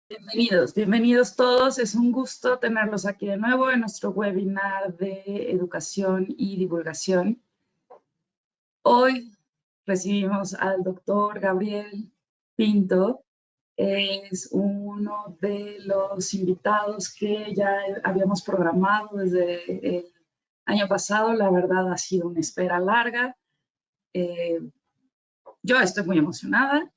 Bienvenidos todos. Es un gusto tenerlos aquí de nuevo en nuestro webinar de educación y divulgación. Hoy recibimos al doctor Gabriel Pinto. Es uno de los invitados que ya habíamos programado desde el año pasado. La verdad ha sido una espera larga. Yo estoy muy emocionada.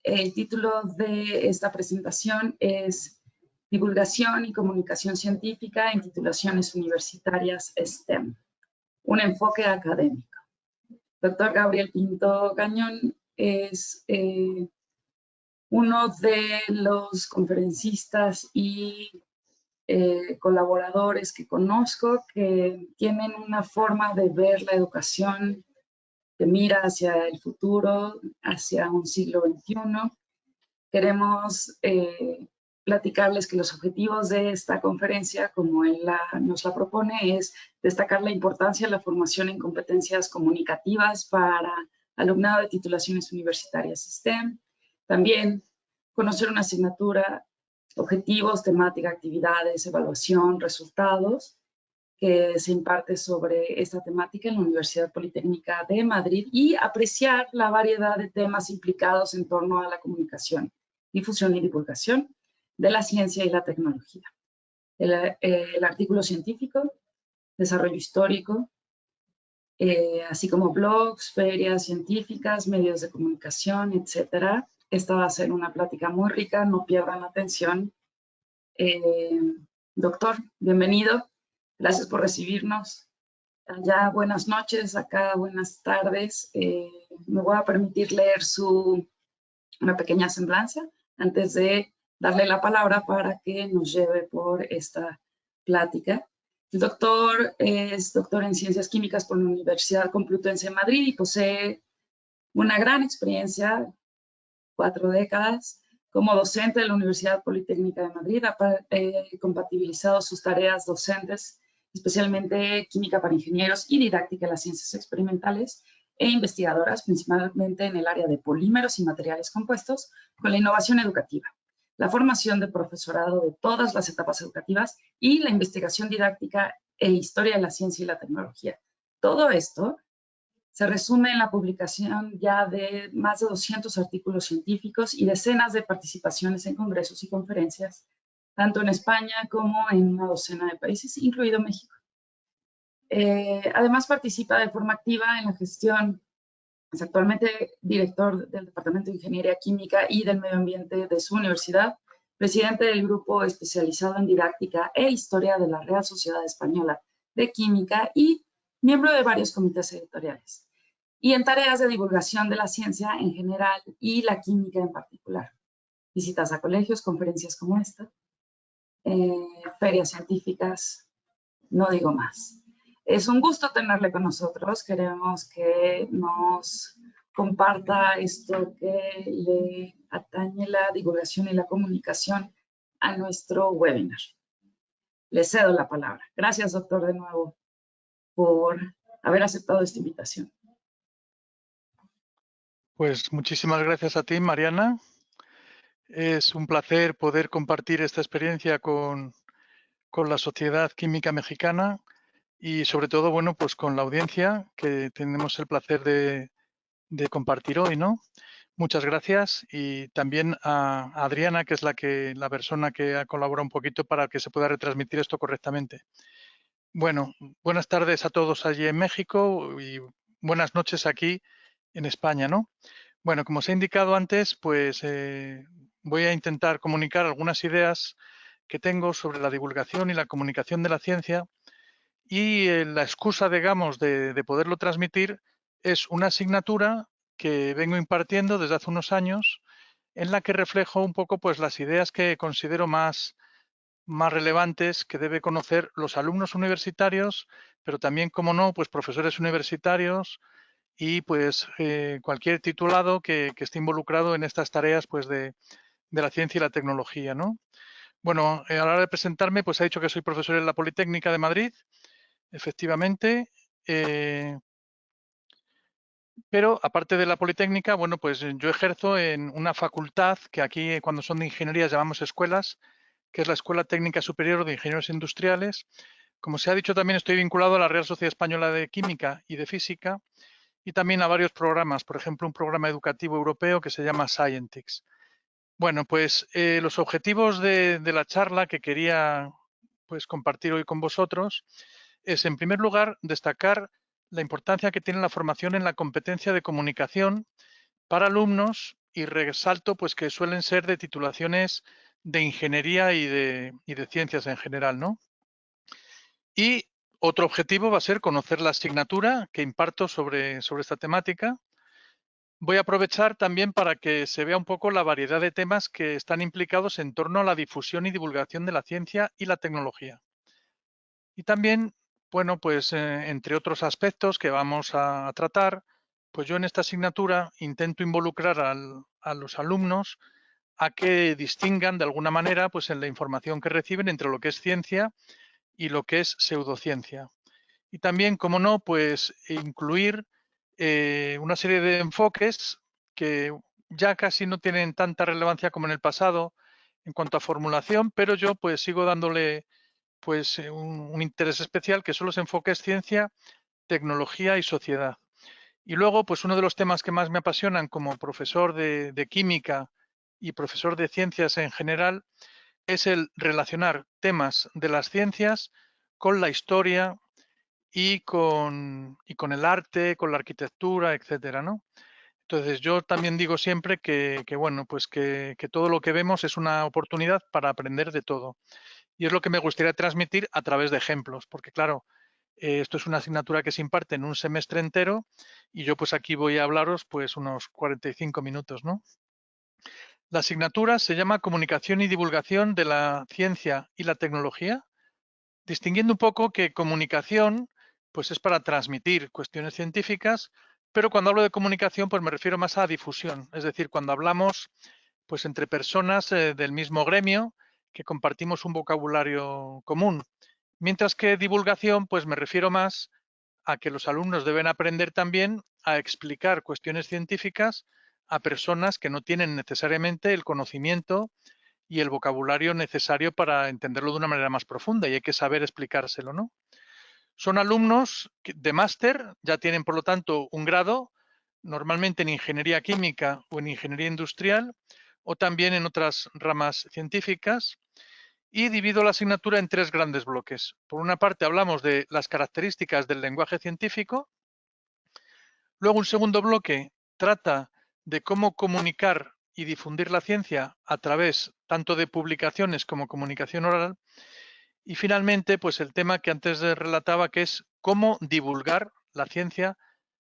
El título de esta presentación es Divulgación y Comunicación Científica en Titulaciones Universitarias STEM, un enfoque académico. Doctor Gabriel Pinto Cañón es uno de los conferencistas y colaboradores que conozco que tienen una forma de ver la educación que mira hacia el futuro, hacia un siglo XXI. Queremos platicarles que los objetivos de esta conferencia, como él nos la propone, es destacar la importancia de la formación en competencias comunicativas para alumnado de titulaciones universitarias STEM. También conocer una asignatura, objetivos, temática, actividades, evaluación, resultados, que se imparte sobre esta temática en la Universidad Politécnica de Madrid y apreciar la variedad de temas implicados en torno a la comunicación, difusión y divulgación de la ciencia y la tecnología. El artículo científico, desarrollo histórico, así como blogs, ferias científicas, medios de comunicación, etc. Esta va a ser una plática muy rica, no pierdan la atención. Doctor, bienvenido. Gracias por recibirnos. Allá buenas noches, acá buenas tardes. Me voy a permitir leer una pequeña semblanza antes de darle la palabra para que nos lleve por esta plática. El doctor es doctor en Ciencias Químicas por la Universidad Complutense de Madrid y posee una gran experiencia, 4 décadas, como docente de la Universidad Politécnica de Madrid. Ha compatibilizado sus tareas docentes, especialmente química para ingenieros y didáctica de las ciencias experimentales, e investigadoras, principalmente en el área de polímeros y materiales compuestos, con la innovación educativa, la formación de profesorado de todas las etapas educativas y la investigación didáctica e historia de la ciencia y la tecnología. Todo esto se resume en la publicación ya de más de 200 artículos científicos y decenas de participaciones en congresos y conferencias, tanto en España como en una docena de países, incluido México. Además, participa de forma activa en la gestión. Es actualmente director del Departamento de Ingeniería Química y del Medio Ambiente de su universidad, presidente del grupo especializado en didáctica e historia de la Real Sociedad Española de Química y miembro de varios comités editoriales, y en tareas de divulgación de la ciencia en general y la química en particular. Visitas a colegios, conferencias como esta, ferias científicas, no digo más. Es un gusto tenerle con nosotros. Queremos que nos comparta esto que le atañe la divulgación y la comunicación a nuestro webinar. Le cedo la palabra. Gracias, doctor, de nuevo, por haber aceptado esta invitación. Pues muchísimas gracias a ti, Mariana. Es un placer poder compartir esta experiencia con la Sociedad Química Mexicana y sobre todo, bueno, pues con la audiencia que tenemos el placer de compartir hoy, ¿no? Muchas gracias y también a Adriana, que es la persona que ha colaborado un poquito para que se pueda retransmitir esto correctamente. Bueno, buenas tardes a todos allí en México y buenas noches aquí en España, ¿no? Bueno, como os he indicado antes, pues voy a intentar comunicar algunas ideas que tengo sobre la divulgación y la comunicación de la ciencia y la excusa, digamos, de poderlo transmitir es una asignatura que vengo impartiendo desde hace unos años en la que reflejo un poco pues las ideas que considero más relevantes que debe conocer los alumnos universitarios, pero también, como no, pues profesores universitarios y pues cualquier titulado que esté involucrado en estas tareas pues de la ciencia y la tecnología, ¿no? Bueno, a la hora de presentarme, pues he dicho que soy profesor en la Politécnica de Madrid, efectivamente. Pero aparte de la Politécnica, bueno, pues yo ejerzo en una facultad que aquí cuando son de ingeniería llamamos escuelas, que es la Escuela Técnica Superior de Ingenieros Industriales. Como se ha dicho, también estoy vinculado a la Real Sociedad Española de Química y de Física y también a varios programas, por ejemplo, un programa educativo europeo que se llama Scientix. Bueno, pues los objetivos de la charla que quería pues compartir hoy con vosotros es, en primer lugar, destacar la importancia que tiene la formación en la competencia de comunicación para alumnos y resalto pues que suelen ser de titulaciones de ingeniería y de ciencias en general, ¿no? Y otro objetivo va a ser conocer la asignatura que imparto sobre esta temática. Voy a aprovechar también para que se vea un poco la variedad de temas que están implicados en torno a la difusión y divulgación de la ciencia y la tecnología. Y también, bueno, pues entre otros aspectos que vamos a tratar, pues yo en esta asignatura intento involucrar a los alumnos a que distingan de alguna manera, pues en la información que reciben entre lo que es ciencia y lo que es pseudociencia. Y también, como no, pues incluir una serie de enfoques que ya casi no tienen tanta relevancia como en el pasado en cuanto a formulación, pero yo pues sigo dándole pues un interés especial, que son los enfoques ciencia, tecnología y sociedad. Y luego, pues uno de los temas que más me apasionan como profesor de química y profesor de ciencias en general es el relacionar temas de las ciencias con la historia y con el arte, con la arquitectura, etcétera, ¿no? Entonces yo también digo siempre que bueno, pues que todo lo que vemos es una oportunidad para aprender de todo. Y es lo que me gustaría transmitir a través de ejemplos, porque claro, esto es una asignatura que se imparte en un semestre entero y yo pues aquí voy a hablaros pues unos 45 minutos, ¿no? La asignatura se llama Comunicación y Divulgación de la Ciencia y la Tecnología, distinguiendo un poco que comunicación pues es para transmitir cuestiones científicas, pero cuando hablo de comunicación pues me refiero más a difusión, es decir, cuando hablamos pues entre personas del mismo gremio que compartimos un vocabulario común. Mientras que divulgación, pues me refiero más a que los alumnos deben aprender también a explicar cuestiones científicas a personas que no tienen necesariamente el conocimiento y el vocabulario necesario para entenderlo de una manera más profunda y hay que saber explicárselo, ¿no? Son alumnos de máster, ya tienen por lo tanto un grado, normalmente en ingeniería química o en ingeniería industrial o también en otras ramas científicas y divido la asignatura en tres grandes bloques. Por una parte hablamos de las características del lenguaje científico, luego un segundo bloque trata de cómo comunicar y difundir la ciencia a través tanto de publicaciones como comunicación oral y finalmente pues el tema que antes relataba que es cómo divulgar la ciencia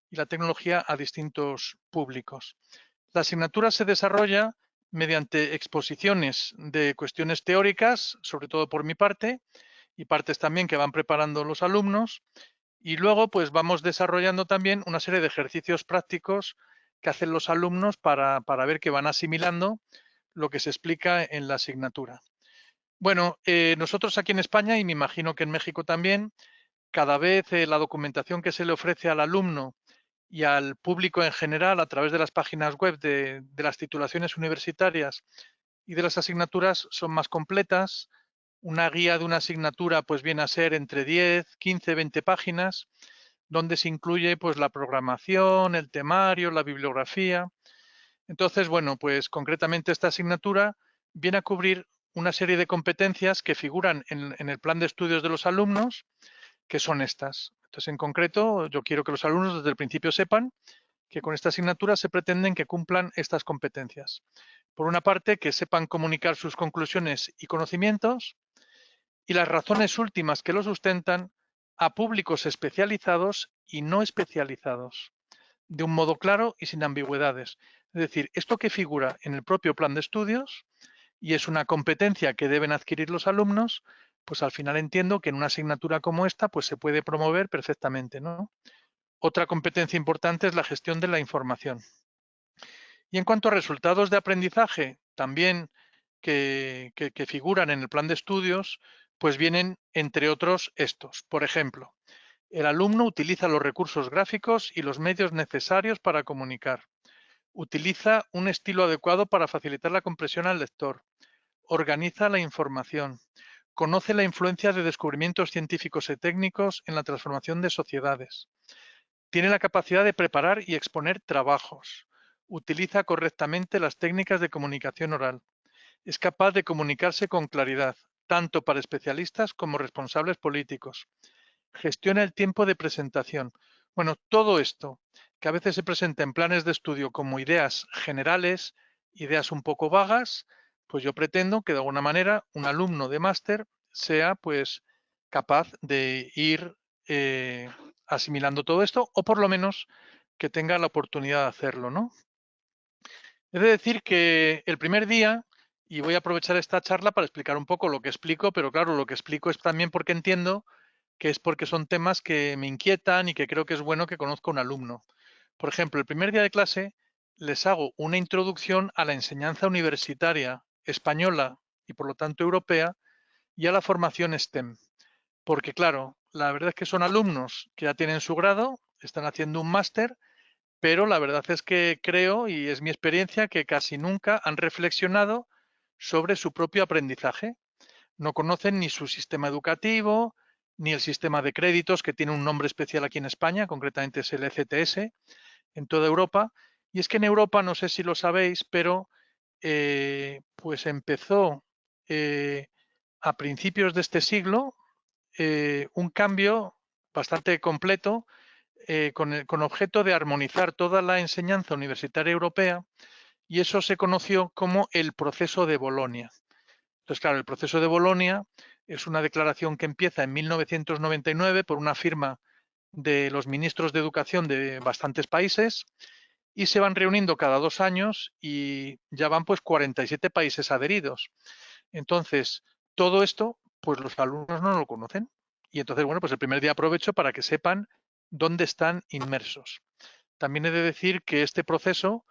y la tecnología a distintos públicos. La asignatura se desarrolla mediante exposiciones de cuestiones teóricas, sobre todo por mi parte, y partes también que van preparando los alumnos. Y luego, pues vamos desarrollando también una serie de ejercicios prácticos que hacen los alumnos para ver que van asimilando lo que se explica en la asignatura. Bueno, nosotros aquí en España, y me imagino que en México también, cada vez la documentación que se le ofrece al alumno y al público en general a través de las páginas web de las titulaciones universitarias y de las asignaturas son más completas. Una guía de una asignatura pues viene a ser entre 10, 15, 20 páginas, donde se incluye pues la programación, el temario, la bibliografía. Entonces, bueno, pues concretamente esta asignatura viene a cubrir una serie de competencias que figuran en el plan de estudios de los alumnos, que son estas. Entonces, en concreto, yo quiero que los alumnos desde el principio sepan que con esta asignatura se pretenden que cumplan estas competencias. Por una parte, que sepan comunicar sus conclusiones y conocimientos y las razones últimas que lo sustentan a públicos especializados y no especializados, de un modo claro y sin ambigüedades. Es decir, esto que figura en el propio plan de estudios y es una competencia que deben adquirir los alumnos, pues al final entiendo que en una asignatura como esta pues se puede promover perfectamente, ¿no? Otra competencia importante es la gestión de la información. Y en cuanto a resultados de aprendizaje, también que figuran en el plan de estudios, pues vienen, entre otros, estos. Por ejemplo, El alumno utiliza los recursos gráficos y los medios necesarios para comunicar. Utiliza un estilo adecuado para facilitar la comprensión al lector. Organiza la información. Conoce la influencia de descubrimientos científicos y técnicos en la transformación de sociedades. Tiene la capacidad de preparar y exponer trabajos. Utiliza correctamente las técnicas de comunicación oral. Es capaz de comunicarse con claridad, tanto para especialistas como responsables políticos. Gestiona el tiempo de presentación. Bueno, todo esto, que a veces se presenta en planes de estudio como ideas generales, ideas un poco vagas, pues yo pretendo que de alguna manera un alumno de máster sea pues capaz de ir asimilando todo esto, o por lo menos que tenga la oportunidad de hacerlo, ¿no? He de decir que el primer día, y voy a aprovechar esta charla para explicar un poco lo que explico, pero claro, lo que explico es también porque entiendo que es porque son temas que me inquietan y que creo que es bueno que conozca un alumno. Por ejemplo, el primer día de clase les hago una introducción a la enseñanza universitaria española y por lo tanto europea y a la formación STEM. Porque claro, la verdad es que son alumnos que ya tienen su grado, están haciendo un máster, pero la verdad es que creo, y es mi experiencia, que casi nunca han reflexionado sobre su propio aprendizaje. No conocen ni su sistema educativo, ni el sistema de créditos, que tiene un nombre especial aquí en España, concretamente es el ECTS, en toda Europa. Y es que en Europa, no sé si lo sabéis, pero pues empezó a principios de este siglo un cambio bastante completo con objeto de armonizar toda la enseñanza universitaria europea, y eso se conoció como el proceso de Bolonia. Entonces, claro, el proceso de Bolonia es una declaración que empieza en 1999 por una firma de los ministros de educación de bastantes países y se van reuniendo cada 2 años y ya van pues 47 países adheridos. Entonces, todo esto, pues los alumnos no lo conocen. Y entonces, bueno, pues el primer día aprovecho para que sepan dónde están inmersos. También he de decir que este proceso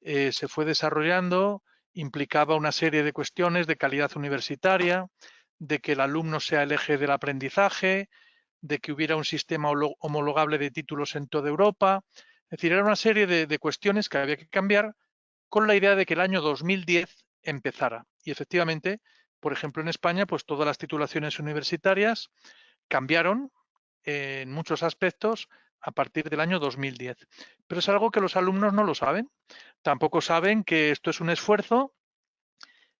se fue desarrollando, implicaba una serie de cuestiones de calidad universitaria, de que el alumno sea el eje del aprendizaje, de que hubiera un sistema homologable de títulos en toda Europa. Es decir, era una serie de cuestiones que había que cambiar con la idea de que el año 2010 empezara. Y efectivamente, por ejemplo, en España, pues todas las titulaciones universitarias cambiaron en muchos aspectos a partir del año 2010. Pero es algo que los alumnos no lo saben. Tampoco saben que esto es un esfuerzo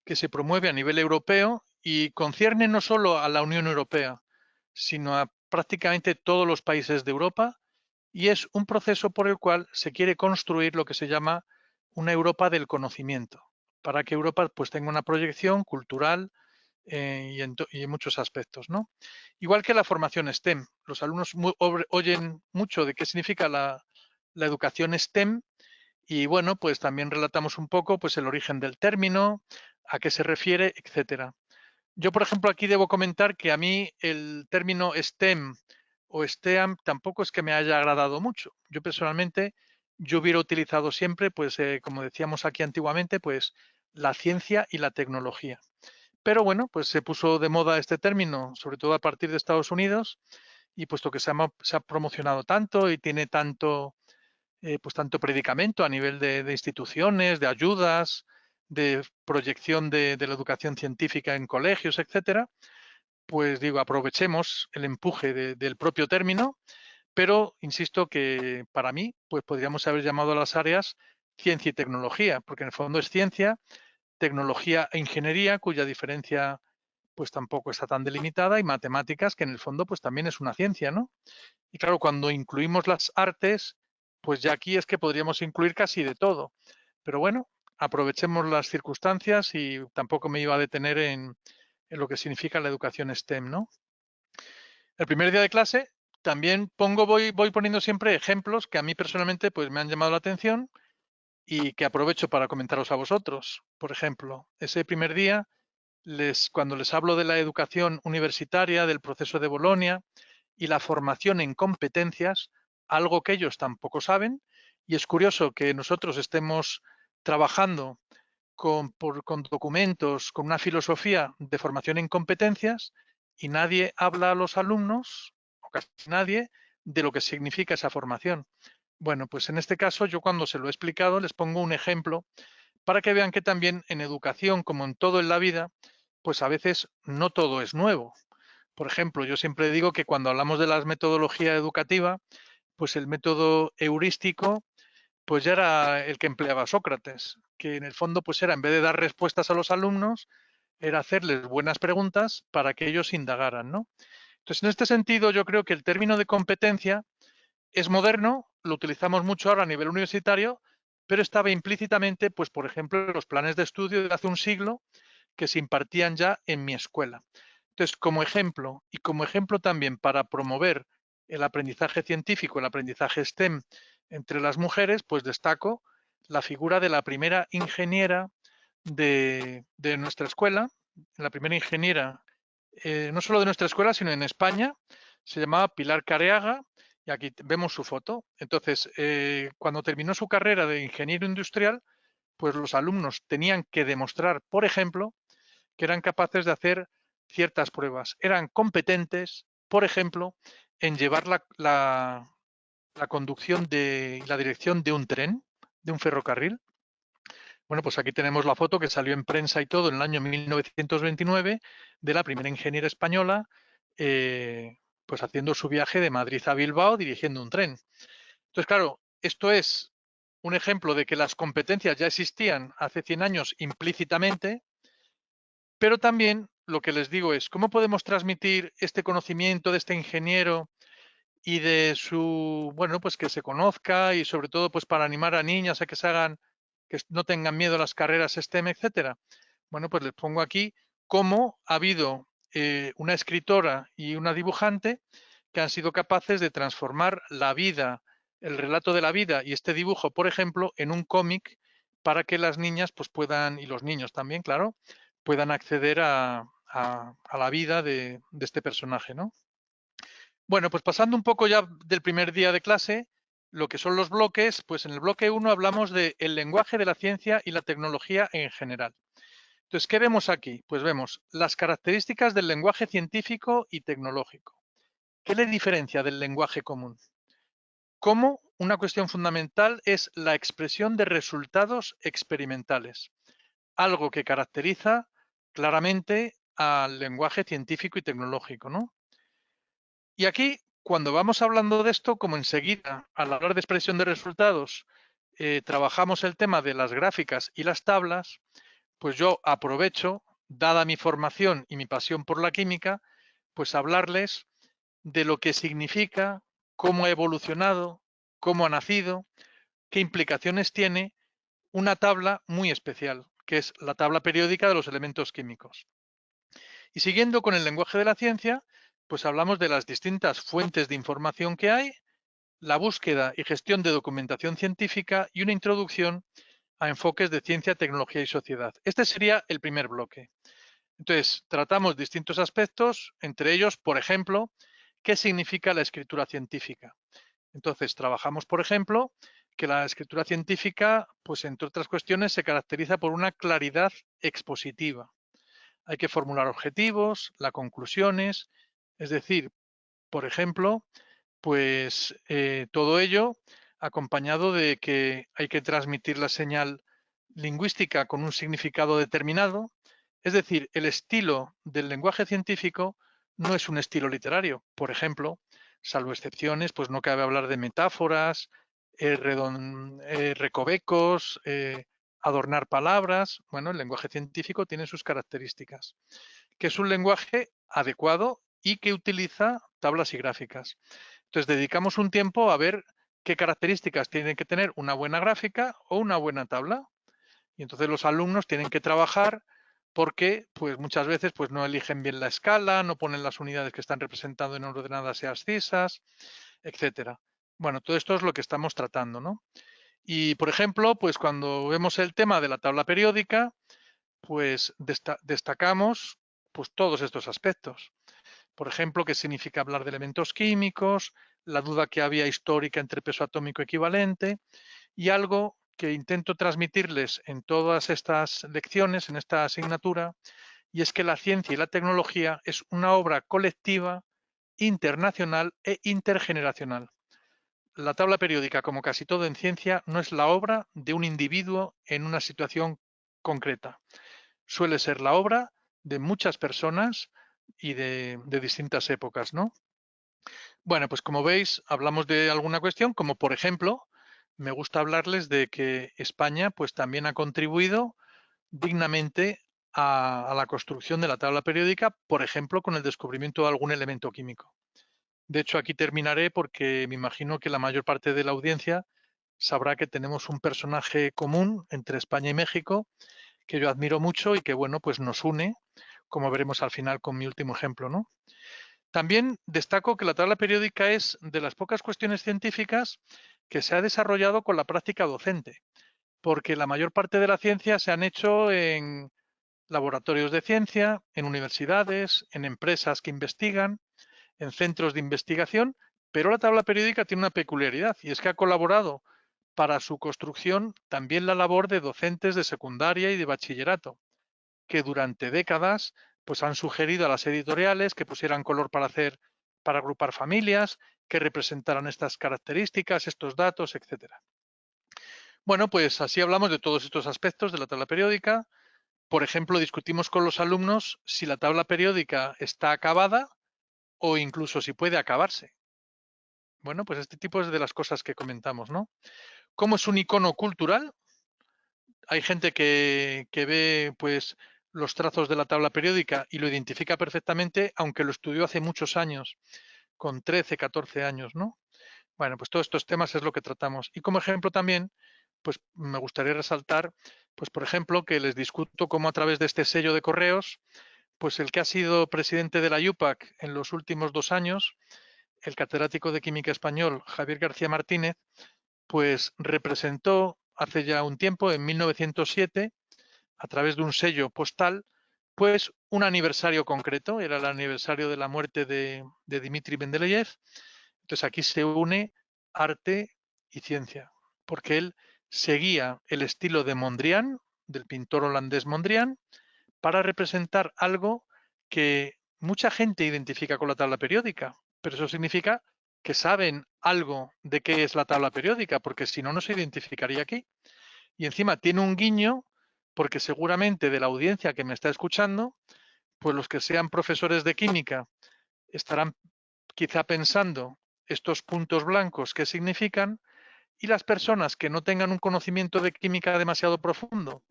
que se promueve a nivel europeo y concierne no solo a la Unión Europea, sino a prácticamente todos los países de Europa, y es un proceso por el cual se quiere construir lo que se llama una Europa del conocimiento, para que Europa pues tenga una proyección cultural y en muchos aspectos, ¿no? Igual que la formación STEM. Los alumnos oyen mucho de qué significa la educación STEM y, bueno, pues también relatamos un poco pues el origen del término, a qué se refiere, etcétera. Yo, por ejemplo, aquí debo comentar que a mí el término STEM o STEAM tampoco es que me haya agradado mucho. Yo personalmente, yo hubiera utilizado siempre, pues como decíamos aquí antiguamente, pues la ciencia y la tecnología. Pero bueno, pues se puso de moda este término, sobre todo a partir de Estados Unidos, y puesto que se ha promocionado tanto y tiene tanto, pues tanto predicamento a nivel de instituciones, de ayudas, de proyección de la educación científica en colegios, etcétera, pues digo, aprovechemos el empuje del propio término, pero insisto que para mí, pues podríamos haber llamado a las áreas ciencia y tecnología, porque en el fondo es ciencia, tecnología e ingeniería, cuya diferencia pues tampoco está tan delimitada, y matemáticas, que en el fondo pues también es una ciencia, ¿no? Y claro, cuando incluimos las artes, pues ya aquí es que podríamos incluir casi de todo. Pero bueno, aprovechemos las circunstancias y tampoco me iba a detener en lo que significa la educación STEM, ¿no? El primer día de clase también voy poniendo siempre ejemplos que a mí personalmente pues me han llamado la atención y que aprovecho para comentaros a vosotros. Por ejemplo, ese primer día, cuando les hablo de la educación universitaria, del proceso de Bolonia y la formación en competencias, algo que ellos tampoco saben, y es curioso que nosotros estemos trabajando con documentos, con una filosofía de formación en competencias, y nadie habla a los alumnos, o casi nadie, de lo que significa esa formación. Bueno, pues en este caso yo cuando se lo he explicado les pongo un ejemplo para que vean que también en educación, como en todo en la vida, pues a veces no todo es nuevo. Por ejemplo, yo siempre digo que cuando hablamos de la metodología educativa, pues el método heurístico pues ya era el que empleaba Sócrates, que en el fondo pues era, en vez de dar respuestas a los alumnos, era hacerles buenas preguntas para que ellos indagaran, ¿no? Entonces, en este sentido, yo creo que el término de competencia es moderno, lo utilizamos mucho ahora a nivel universitario, pero estaba implícitamente, pues por ejemplo, en los planes de estudio de hace un siglo que se impartían ya en mi escuela. Entonces, como ejemplo, y como ejemplo también para promover el aprendizaje científico, el aprendizaje STEM entre las mujeres, pues destaco la figura de la primera ingeniera de nuestra escuela, la primera ingeniera, no solo de nuestra escuela, sino en España, se llamaba Pilar Careaga, y aquí vemos su foto. Entonces, cuando terminó su carrera de ingeniero industrial, pues los alumnos tenían que demostrar, por ejemplo, que eran capaces de hacer ciertas pruebas. Eran competentes, por ejemplo, en llevar la conducción de la dirección de un tren, de un ferrocarril. Bueno, pues aquí tenemos la foto que salió en prensa y todo en el año 1929 de la primera ingeniera española, pues haciendo su viaje de Madrid a Bilbao dirigiendo un tren. Entonces, claro, esto es un ejemplo de que las competencias ya existían hace 100 años implícitamente, pero también lo que les digo es, ¿cómo podemos transmitir este conocimiento de este ingeniero y de su, bueno, pues que se conozca y sobre todo pues para animar a niñas a que se hagan, que no tengan miedo a las carreras STEM, etcétera? Bueno, pues les pongo aquí cómo ha habido una escritora y una dibujante que han sido capaces de transformar la vida, el relato de la vida y este dibujo, por ejemplo, en un cómic para que las niñas pues puedan, y los niños también, claro, puedan acceder a la vida de este personaje, ¿no? Bueno, pues pasando un poco ya del primer día de clase, lo que son los bloques, pues en el bloque 1 hablamos del lenguaje de la ciencia y la tecnología en general. Entonces, ¿qué vemos aquí? Pues vemos las características del lenguaje científico y tecnológico. ¿Qué le diferencia del lenguaje común? Cómo una cuestión fundamental es la expresión de resultados experimentales, algo que caracteriza claramente al lenguaje científico y tecnológico, ¿no? Y aquí, cuando vamos hablando de esto, como enseguida, al hablar de expresión de resultados, trabajamos el tema de las gráficas y las tablas, pues yo aprovecho, dada mi formación y mi pasión por la química, pues hablarles de lo que significa, cómo ha evolucionado, cómo ha nacido, qué implicaciones tiene una tabla muy especial, que es la tabla periódica de los elementos químicos. Y siguiendo con el lenguaje de la ciencia, pues hablamos de las distintas fuentes de información que hay, la búsqueda y gestión de documentación científica y una introducción a enfoques de ciencia, tecnología y sociedad. Este sería el primer bloque. Entonces, tratamos distintos aspectos, entre ellos, por ejemplo, qué significa la escritura científica. Entonces, trabajamos, por ejemplo, que la escritura científica, pues entre otras cuestiones, se caracteriza por una claridad expositiva. Hay que formular objetivos, las conclusiones, es decir, por ejemplo, pues todo ello acompañado de que hay que transmitir la señal lingüística con un significado determinado, es decir, el estilo del lenguaje científico no es un estilo literario. Por ejemplo, salvo excepciones, pues no cabe hablar de metáforas, recovecos, adornar palabras. Bueno, el lenguaje científico tiene sus características, que es un lenguaje adecuado y que utiliza tablas y gráficas. Entonces, dedicamos un tiempo a ver qué características tiene que tener una buena gráfica o una buena tabla. Y entonces los alumnos tienen que trabajar porque pues muchas veces pues no eligen bien la escala, no ponen las unidades que están representando en ordenadas y abscisas, etcétera. Bueno, todo esto es lo que estamos tratando, ¿no? Y por ejemplo, pues cuando vemos el tema de la tabla periódica, pues destacamos pues todos estos aspectos. Por ejemplo, qué significa hablar de elementos químicos, la duda que había histórica entre peso atómico equivalente y algo que intento transmitirles en todas estas lecciones, en esta asignatura, y es que la ciencia y la tecnología es una obra colectiva internacional e intergeneracional. La tabla periódica, como casi todo en ciencia, no es la obra de un individuo en una situación concreta. Suele ser la obra de muchas personas y de distintas épocas, ¿no? Bueno, pues como veis, hablamos de alguna cuestión, como por ejemplo, me gusta hablarles de que España pues también ha contribuido dignamente a la construcción de la tabla periódica, por ejemplo, con el descubrimiento de algún elemento químico. De hecho, aquí terminaré porque me imagino que la mayor parte de la audiencia sabrá que tenemos un personaje común entre España y México que yo admiro mucho y que, bueno, pues nos une, como veremos al final con mi último ejemplo, ¿no? También destaco que la tabla periódica es de las pocas cuestiones científicas que se ha desarrollado con la práctica docente, porque la mayor parte de la ciencia se han hecho en laboratorios de ciencia, en universidades, en empresas que investigan, en centros de investigación, pero la tabla periódica tiene una peculiaridad y es que ha colaborado para su construcción también la labor de docentes de secundaria y de bachillerato, que durante décadas pues han sugerido a las editoriales que pusieran color para agrupar familias, que representaran estas características, estos datos, etcétera. Bueno, pues así hablamos de todos estos aspectos de la tabla periódica. Por ejemplo, discutimos con los alumnos si la tabla periódica está acabada o incluso si puede acabarse. Bueno, pues este tipo es de las cosas que comentamos, ¿no? ¿Cómo es un icono cultural? Hay gente que ve pues los trazos de la tabla periódica y lo identifica perfectamente, aunque lo estudió hace muchos años, con 13, 14 años, ¿no? Bueno, pues todos estos temas es lo que tratamos. Y como ejemplo también, pues me gustaría resaltar, pues por ejemplo, que les discuto cómo a través de este sello de correos, pues el que ha sido presidente de la IUPAC en los últimos 2 años, el catedrático de Química español Javier García Martínez, pues representó hace ya un tiempo, en 1907, a través de un sello postal, pues un aniversario concreto, era el aniversario de la muerte de Dmitri Mendeleev. Entonces aquí se une arte y ciencia, porque él seguía el estilo de Mondrian, del pintor holandés Mondrian, para representar algo que mucha gente identifica con la tabla periódica, pero eso significa que saben algo de qué es la tabla periódica, porque si no, no se identificaría aquí. Y encima tiene un guiño, porque seguramente de la audiencia que me está escuchando, pues los que sean profesores de química estarán quizá pensando estos puntos blancos qué significan, y las personas que no tengan un conocimiento de química demasiado profundo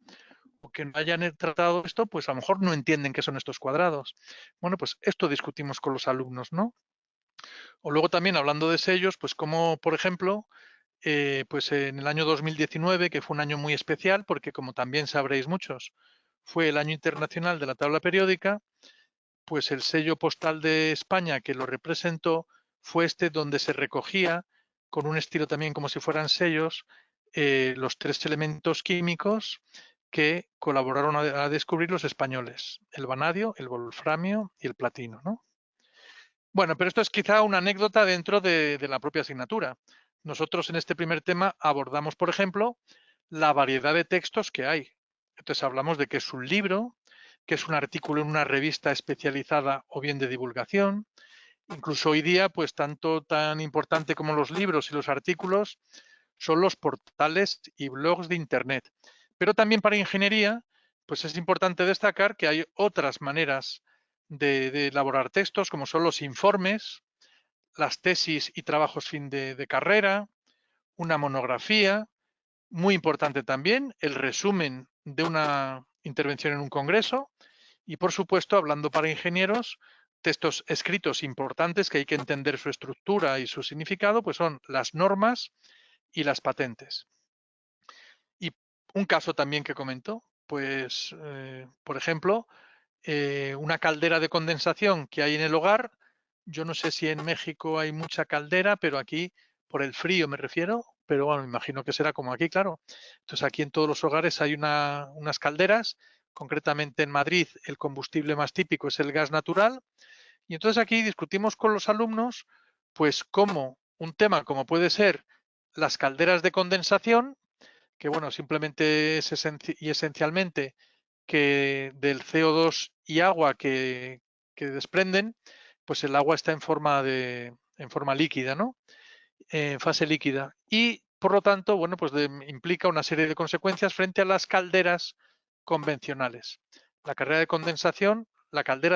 o que no hayan tratado esto, pues a lo mejor no entienden qué son estos cuadrados. Bueno, pues esto discutimos con los alumnos, ¿no? O luego también hablando de sellos, pues como por ejemplo, pues en el año 2019, que fue un año muy especial, porque como también sabréis muchos, fue el año internacional de la tabla periódica, pues el sello postal de España que lo representó fue este donde se recogía, con un estilo también como si fueran sellos, los 3 elementos químicos que colaboraron a descubrir los españoles, el vanadio, el wolframio y el platino, ¿no? Bueno, pero esto es quizá una anécdota dentro de la propia asignatura. Nosotros en este primer tema abordamos, por ejemplo, la variedad de textos que hay. Entonces hablamos de que es un libro, que es un artículo en una revista especializada o bien de divulgación. Incluso hoy día, pues tanto tan importante como los libros y los artículos son los portales y blogs de Internet. Pero también para ingeniería, pues es importante destacar que hay otras maneras de elaborar textos, como son los informes, las tesis y trabajos fin de carrera, una monografía, muy importante también el resumen de una intervención en un congreso y, por supuesto, hablando para ingenieros, textos escritos importantes que hay que entender su estructura y su significado, pues son las normas y las patentes. Y un caso también que comento, pues, por ejemplo, una caldera de condensación que hay en el hogar. Yo no sé si en México hay mucha caldera, pero aquí, por el frío me refiero, pero bueno, me imagino que será como aquí, claro. Entonces aquí en todos los hogares hay unas calderas, concretamente en Madrid el combustible más típico es el gas natural. Y entonces aquí discutimos con los alumnos, pues cómo un tema como puede ser las calderas de condensación, que bueno, simplemente es esencialmente que del CO2 y agua que desprenden, pues el agua está en forma líquida, ¿no? En fase líquida. Y por lo tanto, bueno, pues implica una serie de consecuencias frente a las calderas convencionales. La caldera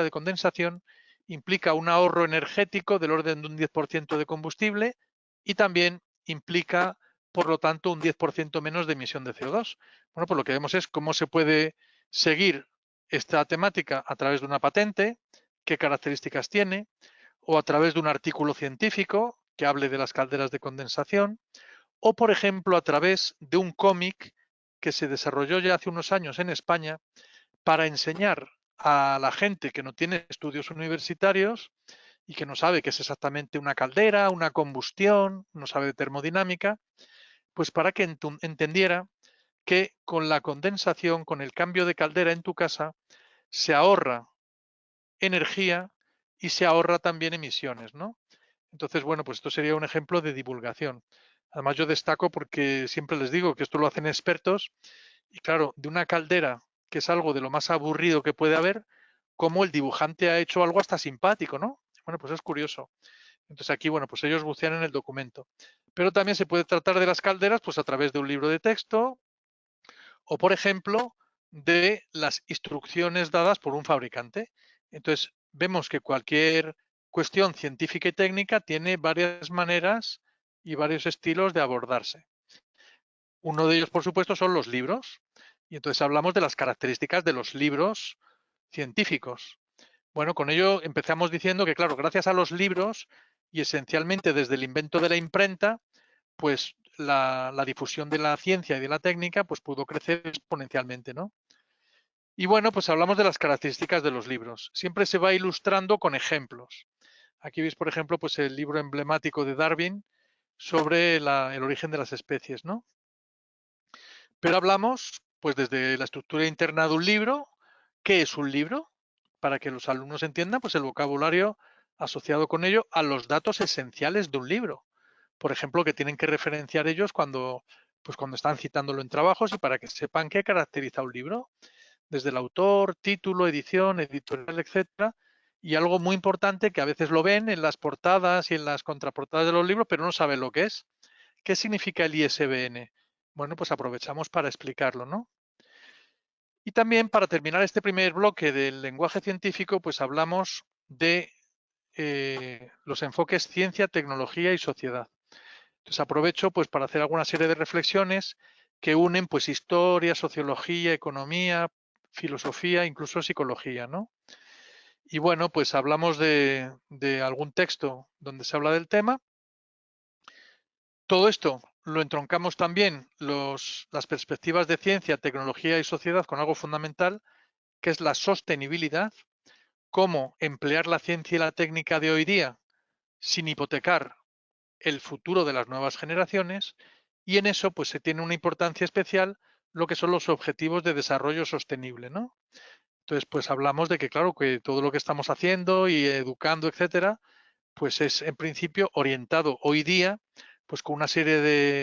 de condensación implica un ahorro energético del orden de un 10% de combustible y también implica, por lo tanto, un 10% menos de emisión de CO2. Bueno, pues lo que vemos es cómo se puede seguir esta temática a través de una patente, qué características tiene, o a través de un artículo científico que hable de las calderas de condensación, o por ejemplo a través de un cómic que se desarrolló ya hace unos años en España para enseñar a la gente que no tiene estudios universitarios y que no sabe qué es exactamente una caldera, una combustión, no sabe de termodinámica, pues para que entendiera que con la condensación, con el cambio de caldera en tu casa, se ahorra energía y se ahorra también emisiones, ¿no? Entonces, bueno, pues esto sería un ejemplo de divulgación. Además, yo destaco porque siempre les digo que esto lo hacen expertos y claro, de una caldera, que es algo de lo más aburrido que puede haber, como el dibujante ha hecho algo hasta simpático, ¿no? Bueno, pues es curioso. Entonces aquí, bueno, pues ellos bucean en el documento. Pero también se puede tratar de las calderas pues a través de un libro de texto o, por ejemplo, de las instrucciones dadas por un fabricante. Entonces, vemos que cualquier cuestión científica y técnica tiene varias maneras y varios estilos de abordarse. Uno de ellos, por supuesto, son los libros. Y entonces hablamos de las características de los libros científicos. Bueno, con ello empezamos diciendo que, claro, gracias a los libros y esencialmente desde el invento de la imprenta, pues la difusión de la ciencia y de la técnica pues pudo crecer exponencialmente, ¿no? Y bueno, pues hablamos de las características de los libros. Siempre se va ilustrando con ejemplos. Aquí veis, por ejemplo, pues el libro emblemático de Darwin sobre el origen de las especies, ¿no? Pero hablamos, pues desde la estructura interna de un libro, ¿qué es un libro? Para que los alumnos entiendan, pues el vocabulario asociado con ello a los datos esenciales de un libro. Por ejemplo, que tienen que referenciar ellos pues cuando están citándolo en trabajos y para que sepan qué caracteriza un libro, desde el autor, título, edición, editorial, etcétera. Y algo muy importante que a veces lo ven en las portadas y en las contraportadas de los libros, pero no saben lo que es. ¿Qué significa el ISBN? Bueno, pues aprovechamos para explicarlo, ¿no? Y también para terminar este primer bloque del lenguaje científico, pues hablamos de los enfoques ciencia, tecnología y sociedad. Entonces aprovecho pues para hacer alguna serie de reflexiones que unen pues historia, sociología, economía, filosofía, incluso psicología, ¿no? Y bueno, pues hablamos de algún texto donde se habla del tema. Todo esto lo entroncamos también las perspectivas de ciencia, tecnología y sociedad con algo fundamental, que es la sostenibilidad, cómo emplear la ciencia y la técnica de hoy día sin hipotecar el futuro de las nuevas generaciones, y en eso pues se tiene una importancia especial lo que son los objetivos de desarrollo sostenible, ¿no? Entonces, pues hablamos de que, claro, que todo lo que estamos haciendo y educando, etcétera, pues es en principio orientado hoy día pues con una serie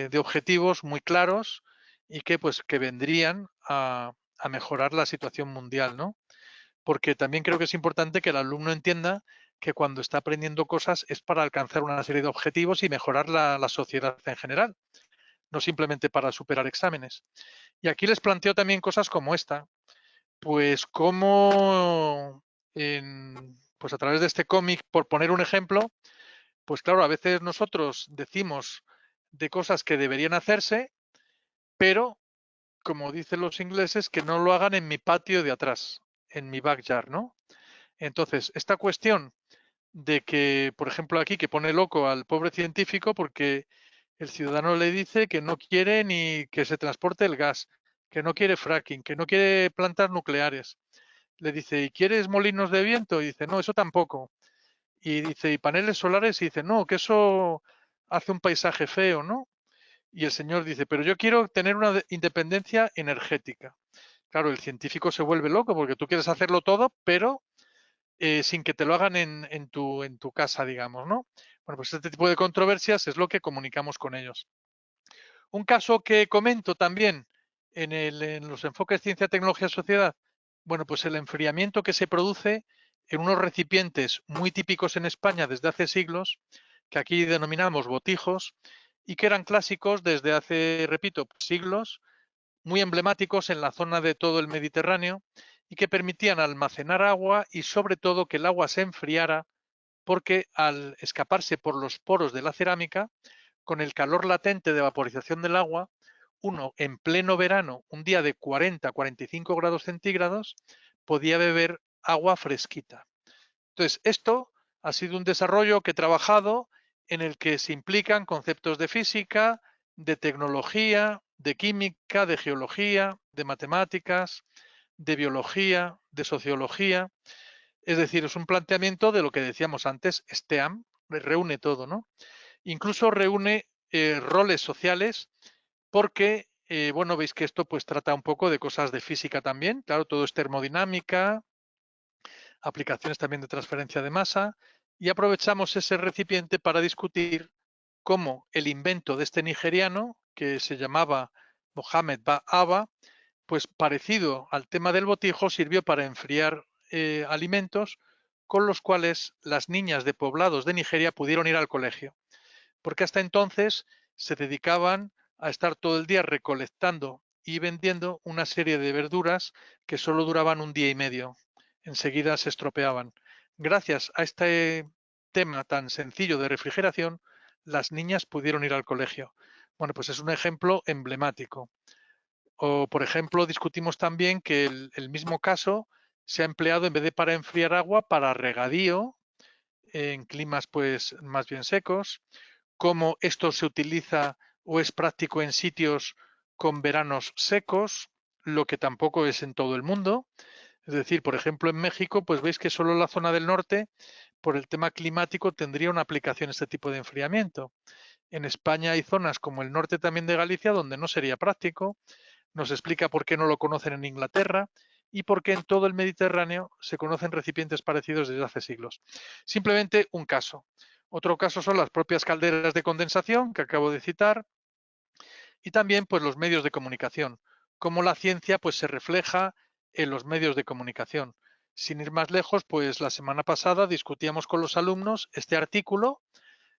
de objetivos muy claros y que pues que vendrían a mejorar la situación mundial, ¿no? Porque también creo que es importante que el alumno entienda que cuando está aprendiendo cosas es para alcanzar una serie de objetivos y mejorar la sociedad en general, no simplemente para superar exámenes. Y aquí les planteo también cosas como esta, pues cómo pues a través de este cómic, por poner un ejemplo, pues claro, a veces nosotros decimos de cosas que deberían hacerse, pero como dicen los ingleses, que no lo hagan en mi patio de atrás, en mi backyard, ¿no? Entonces, esta cuestión de que, por ejemplo, aquí que pone loco al pobre científico porque el ciudadano le dice que no quiere ni que se transporte el gas, que no quiere fracking, que no quiere plantas nucleares. Le dice, ¿y quieres molinos de viento? Y dice, no, eso tampoco. Y dice, ¿y paneles solares? Y dice, no, que eso hace un paisaje feo, ¿no? Y el señor dice, pero yo quiero tener una independencia energética. Claro, el científico se vuelve loco porque tú quieres hacerlo todo, pero sin que te lo hagan en tu casa, digamos, ¿no? Bueno, pues este tipo de controversias es lo que comunicamos con ellos. Un caso que comento también en los enfoques ciencia, tecnología, sociedad, bueno, pues el enfriamiento que se produce en unos recipientes muy típicos en España desde hace siglos, que aquí denominamos botijos, y que eran clásicos desde hace, repito, siglos, muy emblemáticos en la zona de todo el Mediterráneo y que permitían almacenar agua y sobre todo que el agua se enfriara porque al escaparse por los poros de la cerámica, con el calor latente de vaporización del agua, uno en pleno verano, un día de 40-45 grados centígrados, podía beber agua fresquita. Entonces, esto ha sido un desarrollo que he trabajado en el que se implican conceptos de física, de tecnología, de química, de geología, de matemáticas, de biología, de sociología. Es decir, es un planteamiento de lo que decíamos antes, STEAM, reúne todo, ¿no? Incluso reúne roles sociales porque, bueno, veis que esto pues trata un poco de cosas de física también, claro, todo es termodinámica, aplicaciones también de transferencia de masa, y aprovechamos ese recipiente para discutir cómo el invento de este nigeriano, que se llamaba Mohamed Aba, pues parecido al tema del botijo, sirvió para enfriar alimentos con los cuales las niñas de poblados de Nigeria pudieron ir al colegio, porque hasta entonces se dedicaban a estar todo el día recolectando y vendiendo una serie de verduras que solo duraban un día y medio. Enseguida se estropeaban. Gracias a este tema tan sencillo de refrigeración, las niñas pudieron ir al colegio. Bueno, pues es un ejemplo emblemático. O, por ejemplo, discutimos también que el mismo caso se ha empleado en vez de para enfriar agua, para regadío en climas pues más bien secos, cómo esto se utiliza o es práctico en sitios con veranos secos, lo que tampoco es en todo el mundo. Es decir, por ejemplo, en México, pues veis que solo la zona del norte, por el tema climático, tendría una aplicación este tipo de enfriamiento. En España hay zonas como el norte también de Galicia donde no sería práctico. Nos explica por qué no lo conocen en Inglaterra y por qué en todo el Mediterráneo se conocen recipientes parecidos desde hace siglos. Simplemente un caso. Otro caso son las propias calderas de condensación que acabo de citar y también pues los medios de comunicación, cómo la ciencia pues se refleja en los medios de comunicación. Sin ir más lejos, pues la semana pasada discutíamos con los alumnos este artículo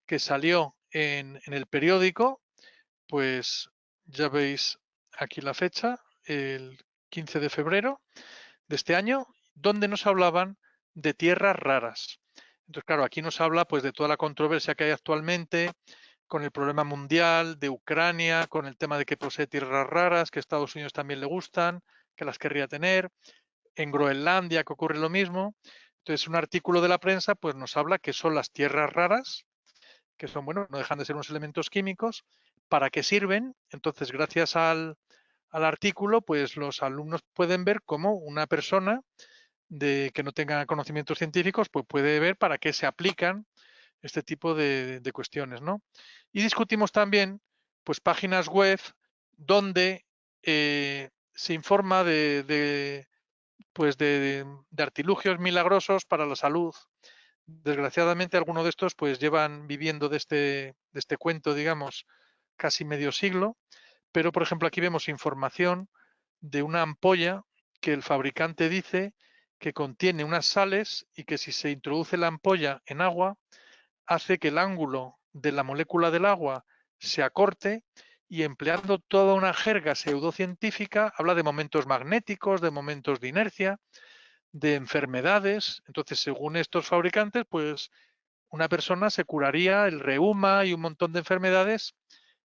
que salió en el periódico, pues ya veis aquí la fecha, el 15 de febrero de este año, donde nos hablaban de tierras raras. Entonces, claro, aquí nos habla pues de toda la controversia que hay actualmente con el problema mundial de Ucrania, con el tema de que posee tierras raras, que a Estados Unidos también le gustan, que las querría tener, en Groenlandia que ocurre lo mismo. Entonces, un artículo de la prensa pues nos habla que son las tierras raras, que son, bueno, no dejan de ser unos elementos químicos, ¿para qué sirven? Entonces, gracias al artículo, pues los alumnos pueden ver cómo una persona que no tenga conocimientos científicos, pues puede ver para qué se aplican este tipo de cuestiones, ¿no? Y discutimos también, pues, páginas web donde se informa pues de artilugios milagrosos para la salud. Desgraciadamente, algunos de estos pues llevan viviendo de este cuento, digamos, casi medio siglo, pero por ejemplo aquí vemos información de una ampolla que el fabricante dice que contiene unas sales y que si se introduce la ampolla en agua hace que el ángulo de la molécula del agua se acorte y empleando toda una jerga pseudocientífica habla de momentos magnéticos, de momentos de inercia, de enfermedades. Entonces, según estos fabricantes, pues una persona se curaría el reuma y un montón de enfermedades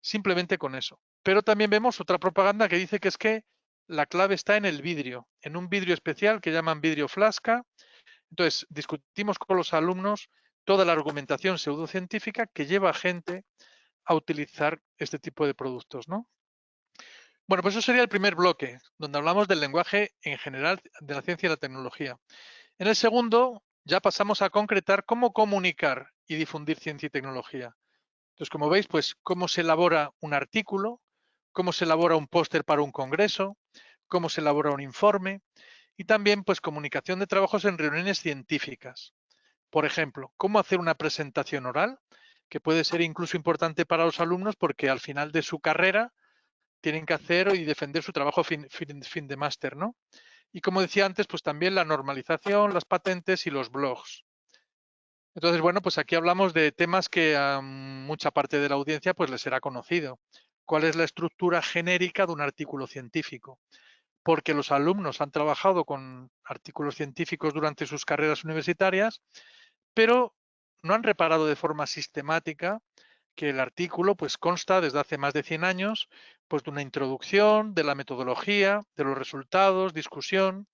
simplemente con eso. Pero también vemos otra propaganda que dice que es que la clave está en el vidrio, en un vidrio especial que llaman vidrio flasca. Entonces, discutimos con los alumnos toda la argumentación pseudocientífica que lleva a gente a utilizar este tipo de productos, ¿no? Bueno, pues eso sería el primer bloque, donde hablamos del lenguaje en general de la ciencia y la tecnología. En el segundo, ya pasamos a concretar cómo comunicar y difundir ciencia y tecnología. Entonces, como veis, pues cómo se elabora un artículo, cómo se elabora un póster para un congreso, cómo se elabora un informe y también pues comunicación de trabajos en reuniones científicas. Por ejemplo, cómo hacer una presentación oral, que puede ser incluso importante para los alumnos porque al final de su carrera tienen que hacer y defender su trabajo fin de máster, ¿no? Y como decía antes, pues también la normalización, las patentes y los blogs. Entonces, bueno, pues aquí hablamos de temas que a mucha parte de la audiencia pues les será conocido. ¿Cuál es la estructura genérica de un artículo científico? Porque los alumnos han trabajado con artículos científicos durante sus carreras universitarias, pero no han reparado de forma sistemática que el artículo pues consta desde hace más de 100 años pues de una introducción, de la metodología, de los resultados, discusión,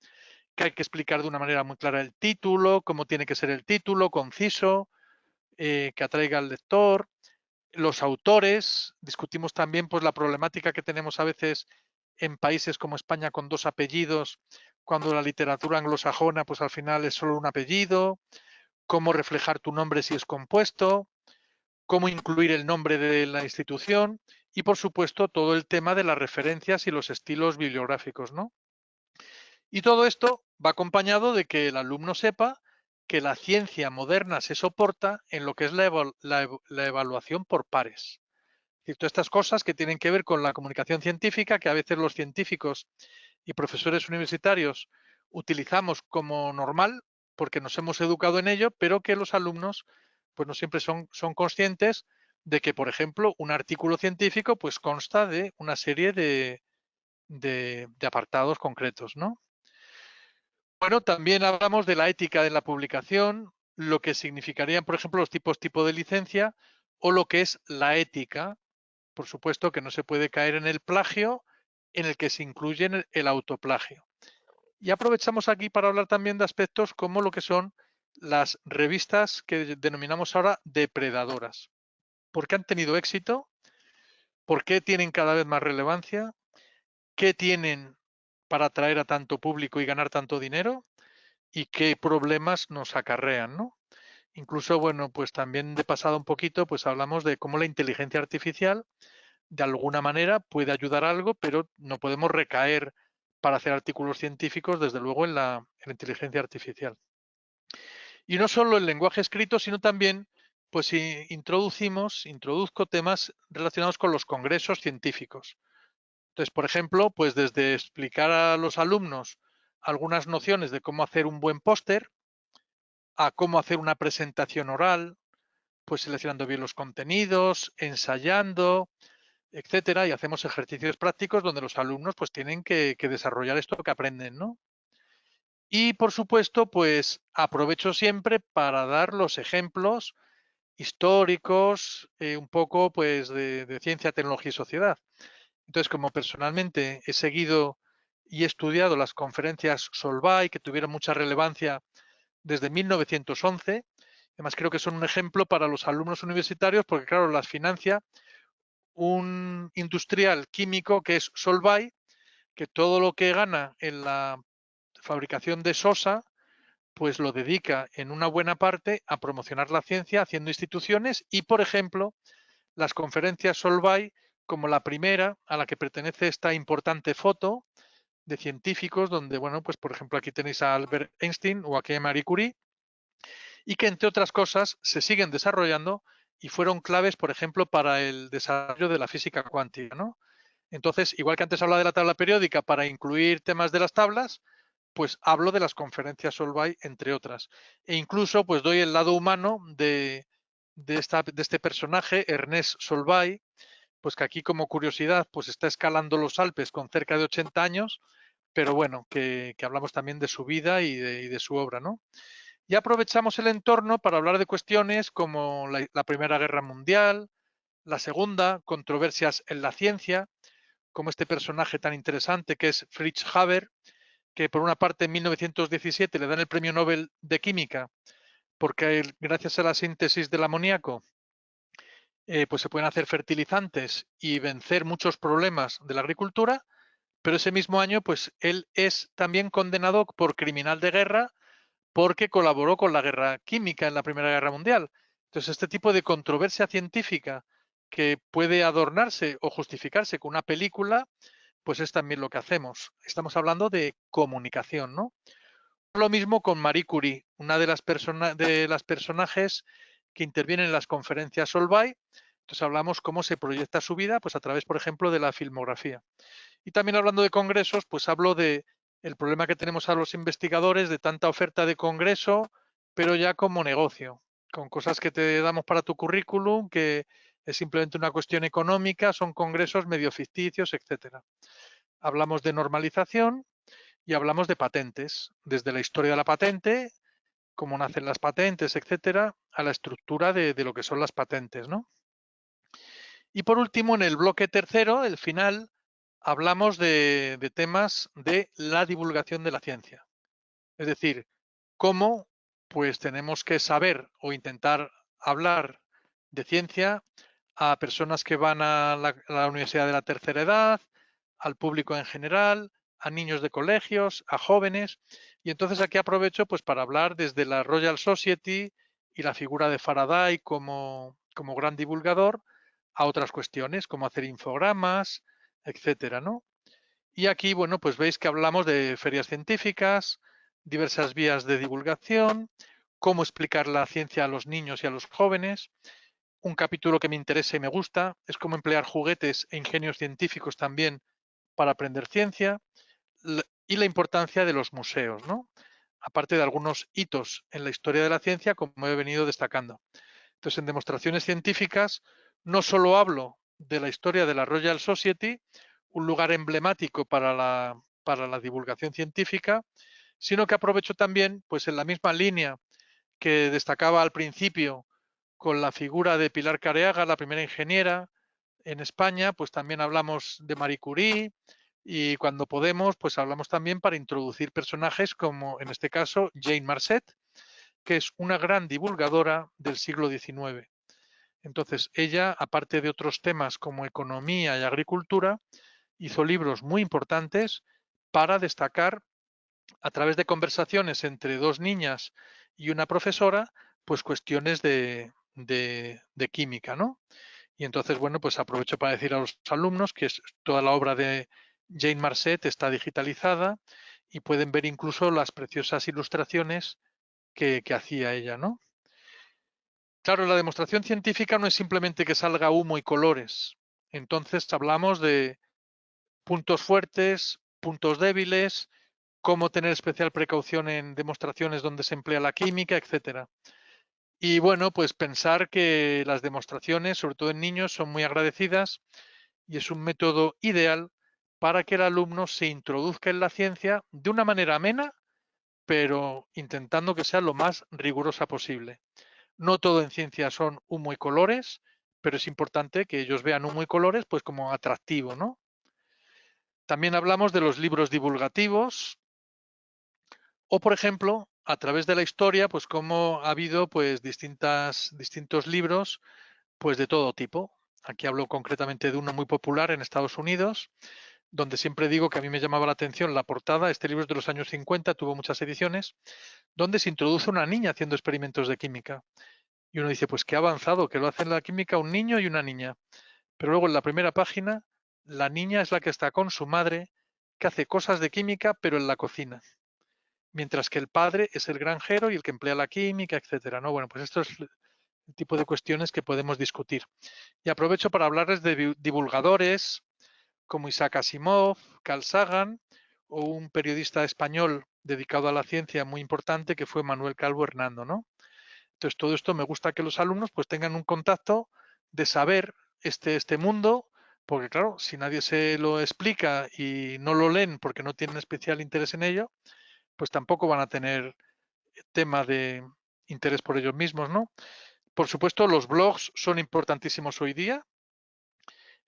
que hay que explicar de una manera muy clara el título, cómo tiene que ser el título, conciso, que atraiga al lector, los autores, discutimos también pues la problemática que tenemos a veces en países como España con dos apellidos, cuando la literatura anglosajona pues al final es solo un apellido, cómo reflejar tu nombre si es compuesto, cómo incluir el nombre de la institución y, por supuesto, todo el tema de las referencias y los estilos bibliográficos, ¿no? Y todo esto va acompañado de que el alumno sepa que la ciencia moderna se soporta en lo que es la evaluación por pares. Es decir, todas estas cosas que tienen que ver con la comunicación científica, que a veces los científicos y profesores universitarios utilizamos como normal porque nos hemos educado en ello, pero que los alumnos pues no siempre son conscientes de que, por ejemplo, un artículo científico pues consta de una serie de apartados concretos, ¿no? Bueno, también hablamos de la ética de la publicación, lo que significarían, por ejemplo, los tipo de licencia o lo que es la ética. Por supuesto que no se puede caer en el plagio, en el que se incluye el autoplagio. Y aprovechamos aquí para hablar también de aspectos como lo que son las revistas que denominamos ahora depredadoras. ¿Por qué han tenido éxito? ¿Por qué tienen cada vez más relevancia? ¿Qué tienen para atraer a tanto público y ganar tanto dinero? ¿Y qué problemas nos acarrean, ¿no? Incluso, bueno, pues también de pasado un poquito, pues hablamos de cómo la inteligencia artificial de alguna manera puede ayudar algo, pero no podemos recaer para hacer artículos científicos, desde luego, en la inteligencia artificial. Y no solo el lenguaje escrito, sino también, pues introduzco temas relacionados con los congresos científicos. Entonces, por ejemplo, pues desde explicar a los alumnos algunas nociones de cómo hacer un buen póster, a cómo hacer una presentación oral, pues seleccionando bien los contenidos, ensayando, etcétera, y hacemos ejercicios prácticos donde los alumnos pues tienen que desarrollar esto que aprenden, ¿no? Y por supuesto, pues aprovecho siempre para dar los ejemplos históricos, un poco pues de ciencia, tecnología y sociedad. Entonces, como personalmente he seguido y he estudiado las conferencias Solvay, que tuvieron mucha relevancia desde 1911, además creo que son un ejemplo para los alumnos universitarios porque, claro, las financia un industrial químico que es Solvay, que todo lo que gana en la fabricación de sosa, pues lo dedica en una buena parte a promocionar la ciencia haciendo instituciones y, por ejemplo, las conferencias Solvay, como la primera a la que pertenece esta importante foto de científicos, donde, bueno, pues por ejemplo aquí tenéis a Albert Einstein o aquí a Marie Curie, y que entre otras cosas se siguen desarrollando y fueron claves, por ejemplo, para el desarrollo de la física cuántica, ¿no? Entonces, igual que antes hablaba de la tabla periódica para incluir temas de las tablas, pues hablo de las conferencias Solvay, entre otras. E incluso pues doy el lado humano de este personaje, Ernest Solvay, pues que aquí como curiosidad pues está escalando los Alpes con cerca de 80 años, pero bueno, que hablamos también de su vida y de su obra, ¿no? Y aprovechamos el entorno para hablar de cuestiones como la Primera Guerra Mundial, la Segunda, controversias en la ciencia, como este personaje tan interesante que es Fritz Haber, que por una parte en 1917 le dan el premio Nobel de Química porque gracias a la síntesis del amoníaco pues se pueden hacer fertilizantes y vencer muchos problemas de la agricultura, pero ese mismo año pues él es también condenado por criminal de guerra porque colaboró con la guerra química en la Primera Guerra Mundial. Entonces, este tipo de controversia científica que puede adornarse o justificarse con una película, pues es también lo que hacemos. Estamos hablando de comunicación, ¿no? Lo mismo con Marie Curie, una de las personajes que intervienen en las conferencias Solvay. Entonces hablamos cómo se proyecta su vida, pues a través, por ejemplo, de la filmografía. Y también hablando de congresos, pues hablo de el problema que tenemos a los investigadores de tanta oferta de congreso, pero ya como negocio, con cosas que te damos para tu currículum, que es simplemente una cuestión económica, son congresos medio ficticios, etcétera. Hablamos de normalización y hablamos de patentes, desde la historia de la patente, cómo nacen las patentes, etcétera, a la estructura de lo que son las patentes, ¿no? Y por último, en el bloque tercero, el final, hablamos de temas de la divulgación de la ciencia. Es decir, cómo pues tenemos que saber o intentar hablar de ciencia a personas que van a la universidad de la tercera edad, al público en general, a niños de colegios, a jóvenes. Y entonces aquí aprovecho pues para hablar desde la Royal Society y la figura de Faraday como gran divulgador a otras cuestiones, como hacer infogramas, etcétera, ¿no? Y aquí, bueno, pues veis que hablamos de ferias científicas, diversas vías de divulgación, cómo explicar la ciencia a los niños y a los jóvenes. Un capítulo que me interesa y me gusta es cómo emplear juguetes e ingenios científicos también para aprender ciencia y la importancia de los museos, ¿no? Aparte de algunos hitos en la historia de la ciencia, como he venido destacando. Entonces, en demostraciones científicas, no solo hablo de la historia de la Royal Society, un lugar emblemático para la divulgación científica, sino que aprovecho también, pues en la misma línea que destacaba al principio con la figura de Pilar Careaga, la primera ingeniera en España, pues también hablamos de Marie Curie y cuando podemos, pues hablamos también para introducir personajes como en este caso Jane Marcet, que es una gran divulgadora del siglo XIX. Entonces, ella, aparte de otros temas como economía y agricultura, hizo libros muy importantes para destacar a través de conversaciones entre dos niñas y una profesora, pues cuestiones de química, ¿no? Y entonces, bueno, pues aprovecho para decir a los alumnos que toda la obra de Jane Marcet está digitalizada y pueden ver incluso las preciosas ilustraciones que hacía ella, ¿no? Claro, la demostración científica no es simplemente que salga humo y colores. Entonces hablamos de puntos fuertes, puntos débiles, cómo tener especial precaución en demostraciones donde se emplea la química, etcétera. Y bueno, pues pensar que las demostraciones, sobre todo en niños, son muy agradecidas y es un método ideal para que el alumno se introduzca en la ciencia de una manera amena, pero intentando que sea lo más rigurosa posible. No todo en ciencia son humo y colores, pero es importante que ellos vean humo y colores pues como atractivo, ¿no? También hablamos de los libros divulgativos o, por ejemplo, a través de la historia, pues cómo ha habido pues distintos libros pues de todo tipo. Aquí hablo concretamente de uno muy popular en Estados Unidos, donde siempre digo que a mí me llamaba la atención la portada. Este libro es de los años 50, tuvo muchas ediciones, donde se introduce una niña haciendo experimentos de química. Y uno dice, pues qué avanzado, que lo hace en la química un niño y una niña. Pero luego en la primera página, la niña es la que está con su madre, que hace cosas de química, pero en la cocina. Mientras que el padre es el granjero y el que emplea la química, etcétera, ¿no? Bueno, pues esto es el tipo de cuestiones que podemos discutir. Y aprovecho para hablarles de divulgadores como Isaac Asimov, Carl Sagan o un periodista español dedicado a la ciencia muy importante que fue Manuel Calvo Hernando, ¿no? Entonces, todo esto me gusta que los alumnos pues tengan un contacto de saber este mundo, porque claro, si nadie se lo explica y no lo leen porque no tienen especial interés en ello, pues tampoco van a tener tema de interés por ellos mismos, ¿no? Por supuesto, los blogs son importantísimos hoy día.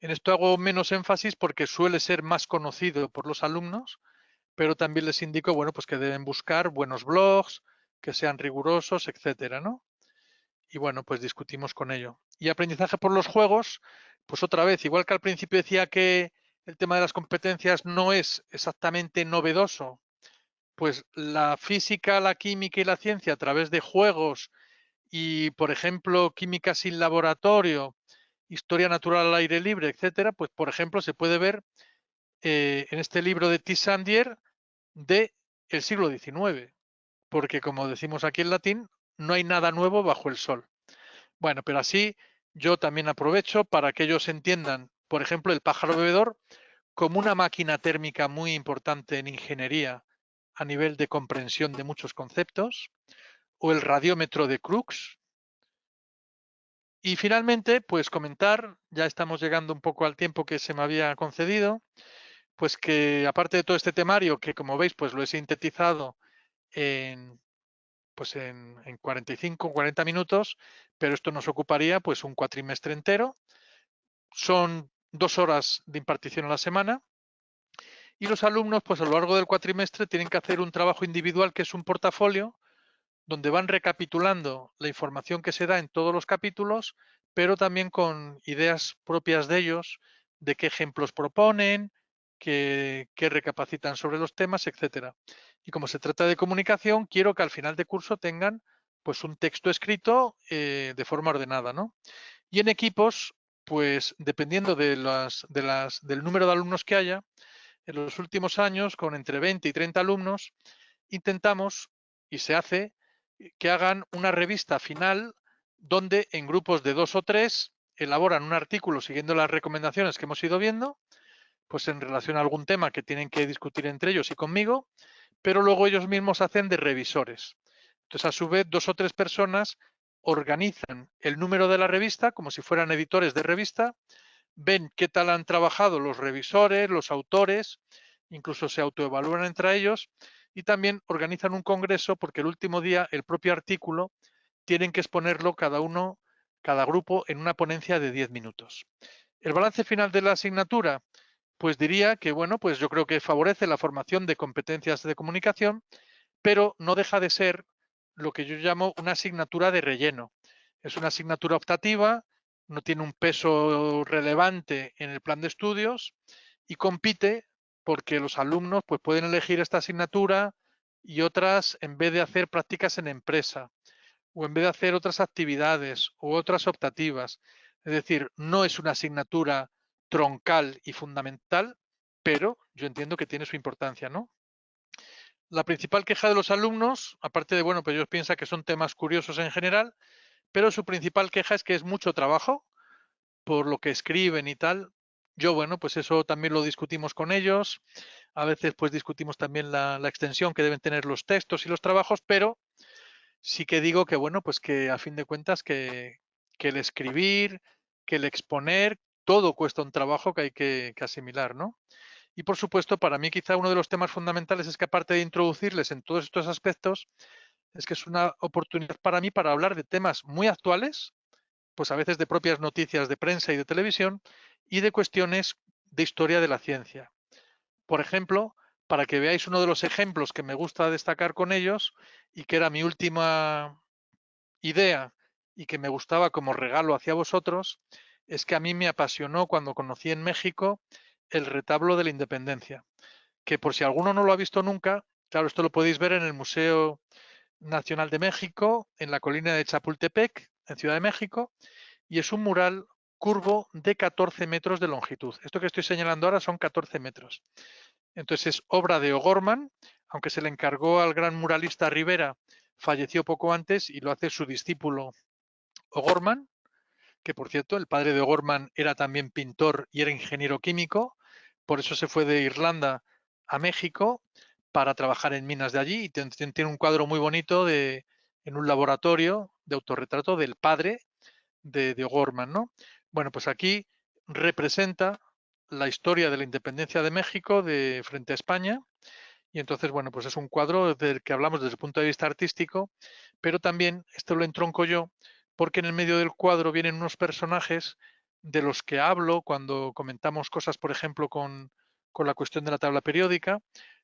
En esto hago menos énfasis porque suele ser más conocido por los alumnos, pero también les indico, bueno, pues que deben buscar buenos blogs, que sean rigurosos, etcétera, ¿no? Y bueno, pues discutimos con ello. Y aprendizaje por los juegos, pues otra vez, igual que al principio decía que el tema de las competencias no es exactamente novedoso, pues la física, la química y la ciencia a través de juegos y, por ejemplo, química sin laboratorio, historia natural al aire libre, etcétera, pues por ejemplo se puede ver en este libro de T. Sandier de el siglo XIX, porque como decimos aquí en latín, no hay nada nuevo bajo el sol. Bueno, pero así yo también aprovecho para que ellos entiendan, por ejemplo, el pájaro bebedor como una máquina térmica muy importante en ingeniería a nivel de comprensión de muchos conceptos, o el radiómetro de Crookes. Y finalmente, pues comentar, ya estamos llegando un poco al tiempo que se me había concedido, pues que aparte de todo este temario, que como veis, pues lo he sintetizado en, pues en 45 o 40 minutos, pero esto nos ocuparía pues un cuatrimestre entero. Son 2 horas de impartición a la semana y los alumnos pues a lo largo del cuatrimestre tienen que hacer un trabajo individual que es un portafolio donde van recapitulando la información que se da en todos los capítulos, pero también con ideas propias de ellos, de qué ejemplos proponen, qué recapacitan sobre los temas, etcétera. Y como se trata de comunicación, quiero que al final de curso tengan pues un texto escrito de forma ordenada, ¿no? Y en equipos, pues dependiendo del número de alumnos que haya, en los últimos años, con entre 20 y 30 alumnos, intentamos, y se hace, que hagan una revista final donde en grupos de 2 o 3 elaboran un artículo siguiendo las recomendaciones que hemos ido viendo, pues en relación a algún tema que tienen que discutir entre ellos y conmigo, pero luego ellos mismos hacen de revisores. Entonces, a su vez, 2 o 3 personas organizan el número de la revista como si fueran editores de revista, ven qué tal han trabajado los revisores, los autores, incluso se autoevalúan entre ellos y también organizan un congreso porque el último día el propio artículo tienen que exponerlo cada uno, cada grupo en una ponencia de 10 minutos. El balance final de la asignatura, pues diría que, bueno, pues yo creo que favorece la formación de competencias de comunicación, pero no deja de ser lo que yo llamo una asignatura de relleno. Es una asignatura optativa, no tiene un peso relevante en el plan de estudios y compite porque los alumnos pues, pueden elegir esta asignatura y otras en vez de hacer prácticas en empresa o en vez de hacer otras actividades u otras optativas. Es decir, no es una asignatura troncal y fundamental, pero yo entiendo que tiene su importancia, ¿no? La principal queja de los alumnos, aparte de, bueno, pues ellos piensan que son temas curiosos en general, pero su principal queja es que es mucho trabajo por lo que escriben y tal. Yo, bueno, pues eso también lo discutimos con ellos. A veces, pues discutimos también la extensión que deben tener los textos y los trabajos, pero sí que digo que, bueno, pues que a fin de cuentas que el escribir, que el exponer, todo cuesta un trabajo que hay que asimilar, ¿no? Y por supuesto, para mí quizá uno de los temas fundamentales es que aparte de introducirles en todos estos aspectos, es que es una oportunidad para mí para hablar de temas muy actuales, pues a veces de propias noticias de prensa y de televisión, y de cuestiones de historia de la ciencia. Por ejemplo, para que veáis uno de los ejemplos que me gusta destacar con ellos y que era mi última idea y que me gustaba como regalo hacia vosotros, es que a mí me apasionó cuando conocí en México el retablo de la Independencia, que por si alguno no lo ha visto nunca, claro, esto lo podéis ver en el Museo Nacional de México, en la colina de Chapultepec, en Ciudad de México, y es un mural curvo de 14 metros de longitud. Esto que estoy señalando ahora son 14 metros. Entonces es obra de O'Gorman, aunque se le encargó al gran muralista Rivera, falleció poco antes y lo hace su discípulo O'Gorman, que por cierto, el padre de O'Gorman era también pintor y era ingeniero químico, por eso se fue de Irlanda a México para trabajar en minas de allí y tiene un cuadro muy bonito en un laboratorio de autorretrato del padre de O'Gorman, ¿no? Bueno, pues aquí representa la historia de la independencia de México de frente a España y entonces, bueno, pues es un cuadro del que hablamos desde el punto de vista artístico, pero también esto lo entronco yo porque en el medio del cuadro vienen unos personajes de los que hablo cuando comentamos cosas, por ejemplo, con la cuestión de la tabla periódica.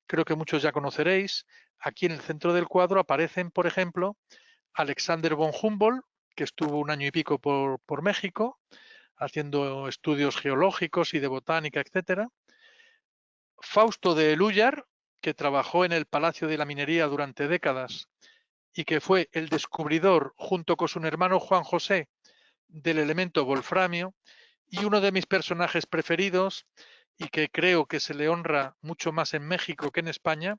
Creo que muchos ya conoceréis. Aquí en el centro del cuadro aparecen, por ejemplo, Alexander von Humboldt, que estuvo un año y pico por México, haciendo estudios geológicos y de botánica, etcétera. Fausto de Elújar, que trabajó en el Palacio de la Minería durante décadas y que fue el descubridor, junto con su hermano Juan José, del elemento wolframio, y uno de mis personajes preferidos, y que creo que se le honra mucho más en México que en España,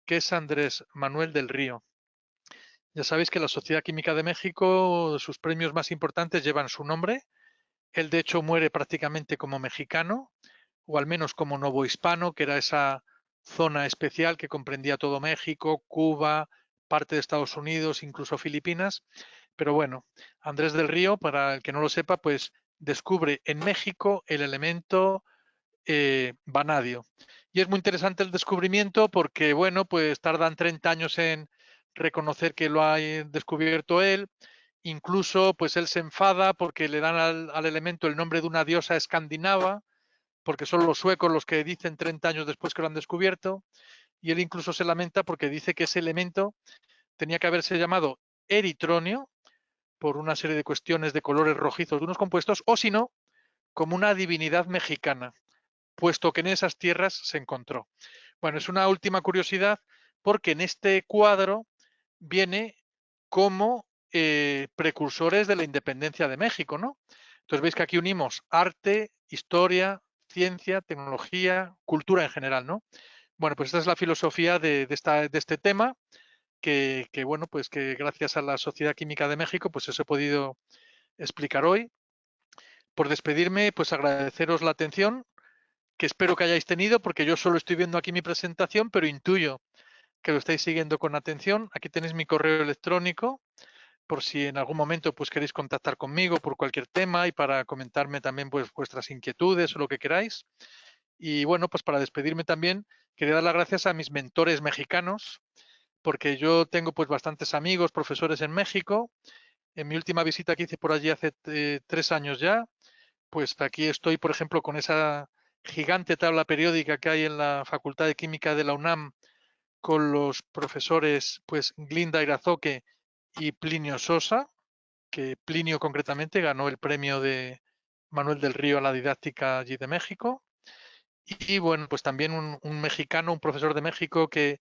que es Andrés Manuel del Río. Ya sabéis que la Sociedad Química de México, sus premios más importantes llevan su nombre. Él, de hecho, muere prácticamente como mexicano, o al menos como novohispano, que era esa zona especial que comprendía todo México, Cuba, parte de Estados Unidos, incluso Filipinas. Pero bueno, Andrés del Río, para el que no lo sepa, pues descubre en México el elemento vanadio. Y es muy interesante el descubrimiento porque, bueno, pues tardan 30 años en reconocer que lo ha descubierto él. Incluso, pues él se enfada porque le dan al elemento el nombre de una diosa escandinava, porque son los suecos los que dicen 30 años después que lo han descubierto. Y él incluso se lamenta porque dice que ese elemento tenía que haberse llamado eritronio por una serie de cuestiones de colores rojizos de unos compuestos, o si no, como una divinidad mexicana, puesto que en esas tierras se encontró. Bueno, es una última curiosidad porque en este cuadro viene como precursores de la independencia de México, ¿no? Entonces veis que aquí unimos arte, historia, ciencia, tecnología, cultura en general, ¿no? Bueno, pues esta es la filosofía de este tema que, bueno, pues que gracias a la Sociedad Química de México, pues eso he podido explicar hoy. Por despedirme, pues agradeceros la atención que espero que hayáis tenido, porque yo solo estoy viendo aquí mi presentación, pero intuyo que lo estáis siguiendo con atención. Aquí tenéis mi correo electrónico, por si en algún momento pues queréis contactar conmigo por cualquier tema y para comentarme también pues vuestras inquietudes o lo que queráis. Y bueno, pues para despedirme también, quería dar las gracias a mis mentores mexicanos, porque yo tengo pues bastantes amigos, profesores en México. En mi última visita que hice por allí hace 3 años ya, pues aquí estoy, por ejemplo, con esa gigante tabla periódica que hay en la Facultad de Química de la UNAM con los profesores pues Glinda Irazoque y Plinio Sosa, que Plinio concretamente ganó el premio de Manuel del Río a la didáctica allí de México. Y bueno, pues también un mexicano, un profesor de México que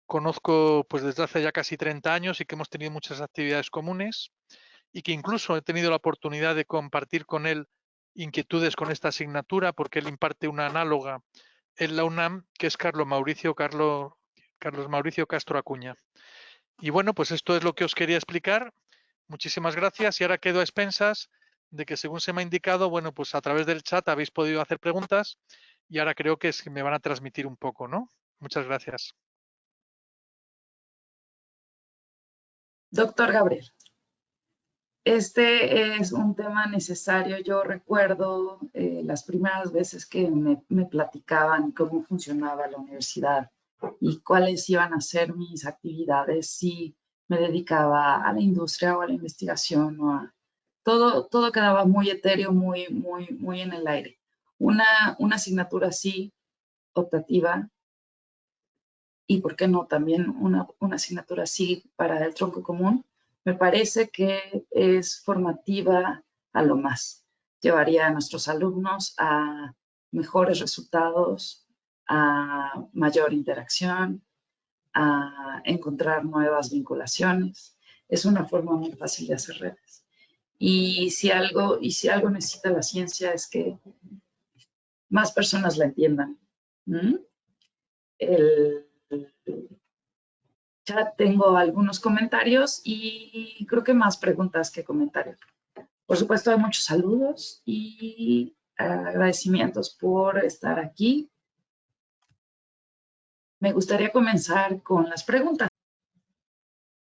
conozco pues desde hace ya casi 30 años y que hemos tenido muchas actividades comunes y que incluso he tenido la oportunidad de compartir con él inquietudes con esta asignatura porque él imparte una análoga en la UNAM, que es Carlos Mauricio Castro Acuña. Y bueno, pues esto es lo que os quería explicar. Muchísimas gracias y ahora quedo a expensas de que según se me ha indicado, bueno, pues a través del chat habéis podido hacer preguntas y ahora creo que me van a transmitir un poco, ¿no? Muchas gracias. Doctor Gabriel, este es un tema necesario. Yo recuerdo las primeras veces que me platicaban cómo funcionaba la universidad y cuáles iban a ser mis actividades si me dedicaba a la industria o a la investigación o a todo quedaba muy etéreo, muy en el aire. Una asignatura así, optativa, y por qué no también una asignatura así para el tronco común, me parece que es formativa a lo más. Llevaría a nuestros alumnos a mejores resultados, a mayor interacción, a encontrar nuevas vinculaciones. Es una forma muy fácil de hacer redes. Y si algo necesita la ciencia es que más personas la entiendan. ¿Mm? Ya tengo algunos comentarios y creo que más preguntas que comentarios. Por supuesto, hay muchos saludos y agradecimientos por estar aquí. Me gustaría comenzar con las preguntas.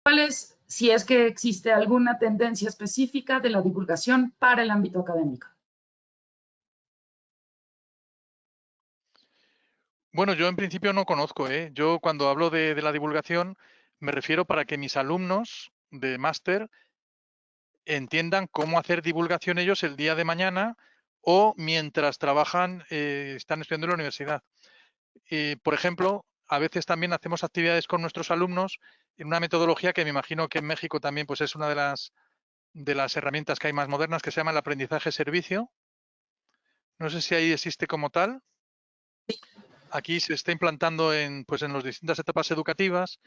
¿Cuál es, si es que existe alguna tendencia específica de la divulgación para el ámbito académico? Bueno, yo en principio no conozco, ¿eh? Yo cuando hablo de la divulgación me refiero para que mis alumnos de máster entiendan cómo hacer divulgación ellos el día de mañana o mientras trabajan, están estudiando en la universidad. Por ejemplo, a veces también hacemos actividades con nuestros alumnos en una metodología que me imagino que en México también pues es una de las herramientas que hay más modernas, que se llama el aprendizaje servicio. No sé si ahí existe como tal. Aquí se está implantando pues en las distintas etapas educativas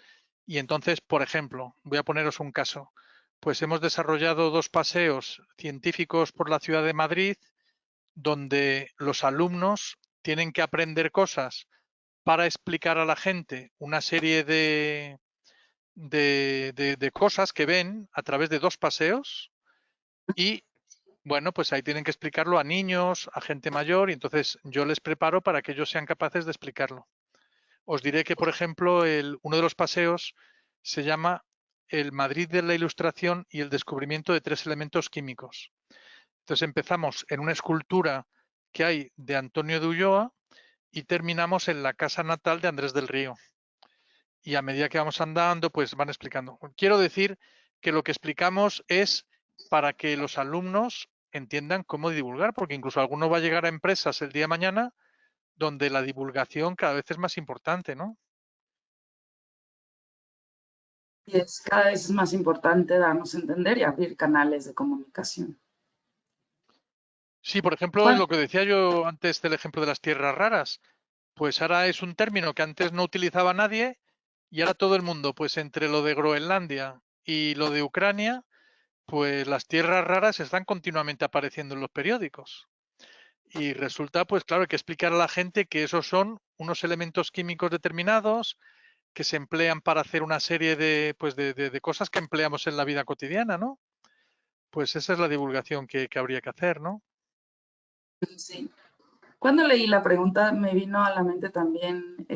y entonces, por ejemplo, voy a poneros un caso. Pues hemos desarrollado 2 paseos científicos por la ciudad de Madrid donde los alumnos tienen que aprender cosas para explicar a la gente una serie de cosas que ven a través de 2 paseos y Bueno, pues ahí tienen que explicarlo a niños, a gente mayor, y entonces yo les preparo para que ellos sean capaces de explicarlo. Os diré que, por ejemplo, uno de los paseos se llama El Madrid de la Ilustración y el descubrimiento de 3 elementos químicos. Entonces empezamos en una escultura que hay de Antonio de Ulloa y terminamos en la casa natal de Andrés del Río. Y a medida que vamos andando, pues van explicando. Quiero decir que lo que explicamos es para que los alumnos entiendan cómo divulgar, porque incluso alguno va a llegar a empresas el día de mañana donde la divulgación cada vez es más importante, ¿no? Y es cada vez más importante darnos a entender y abrir canales de comunicación. Sí, por ejemplo, ¿Cuál? lo que decía yo antes del ejemplo de las tierras raras, pues ahora es un término que antes no utilizaba nadie y ahora todo el mundo, pues entre lo de Groenlandia y lo de Ucrania, pues las tierras raras están continuamente apareciendo en los periódicos. Y resulta, pues claro, hay que explicar a la gente que esos son unos elementos químicos determinados que se emplean para hacer una serie de, pues de cosas que empleamos en la vida cotidiana, ¿no? Pues esa es la divulgación que habría que hacer, ¿no? Sí. Cuando leí la pregunta me vino a la mente también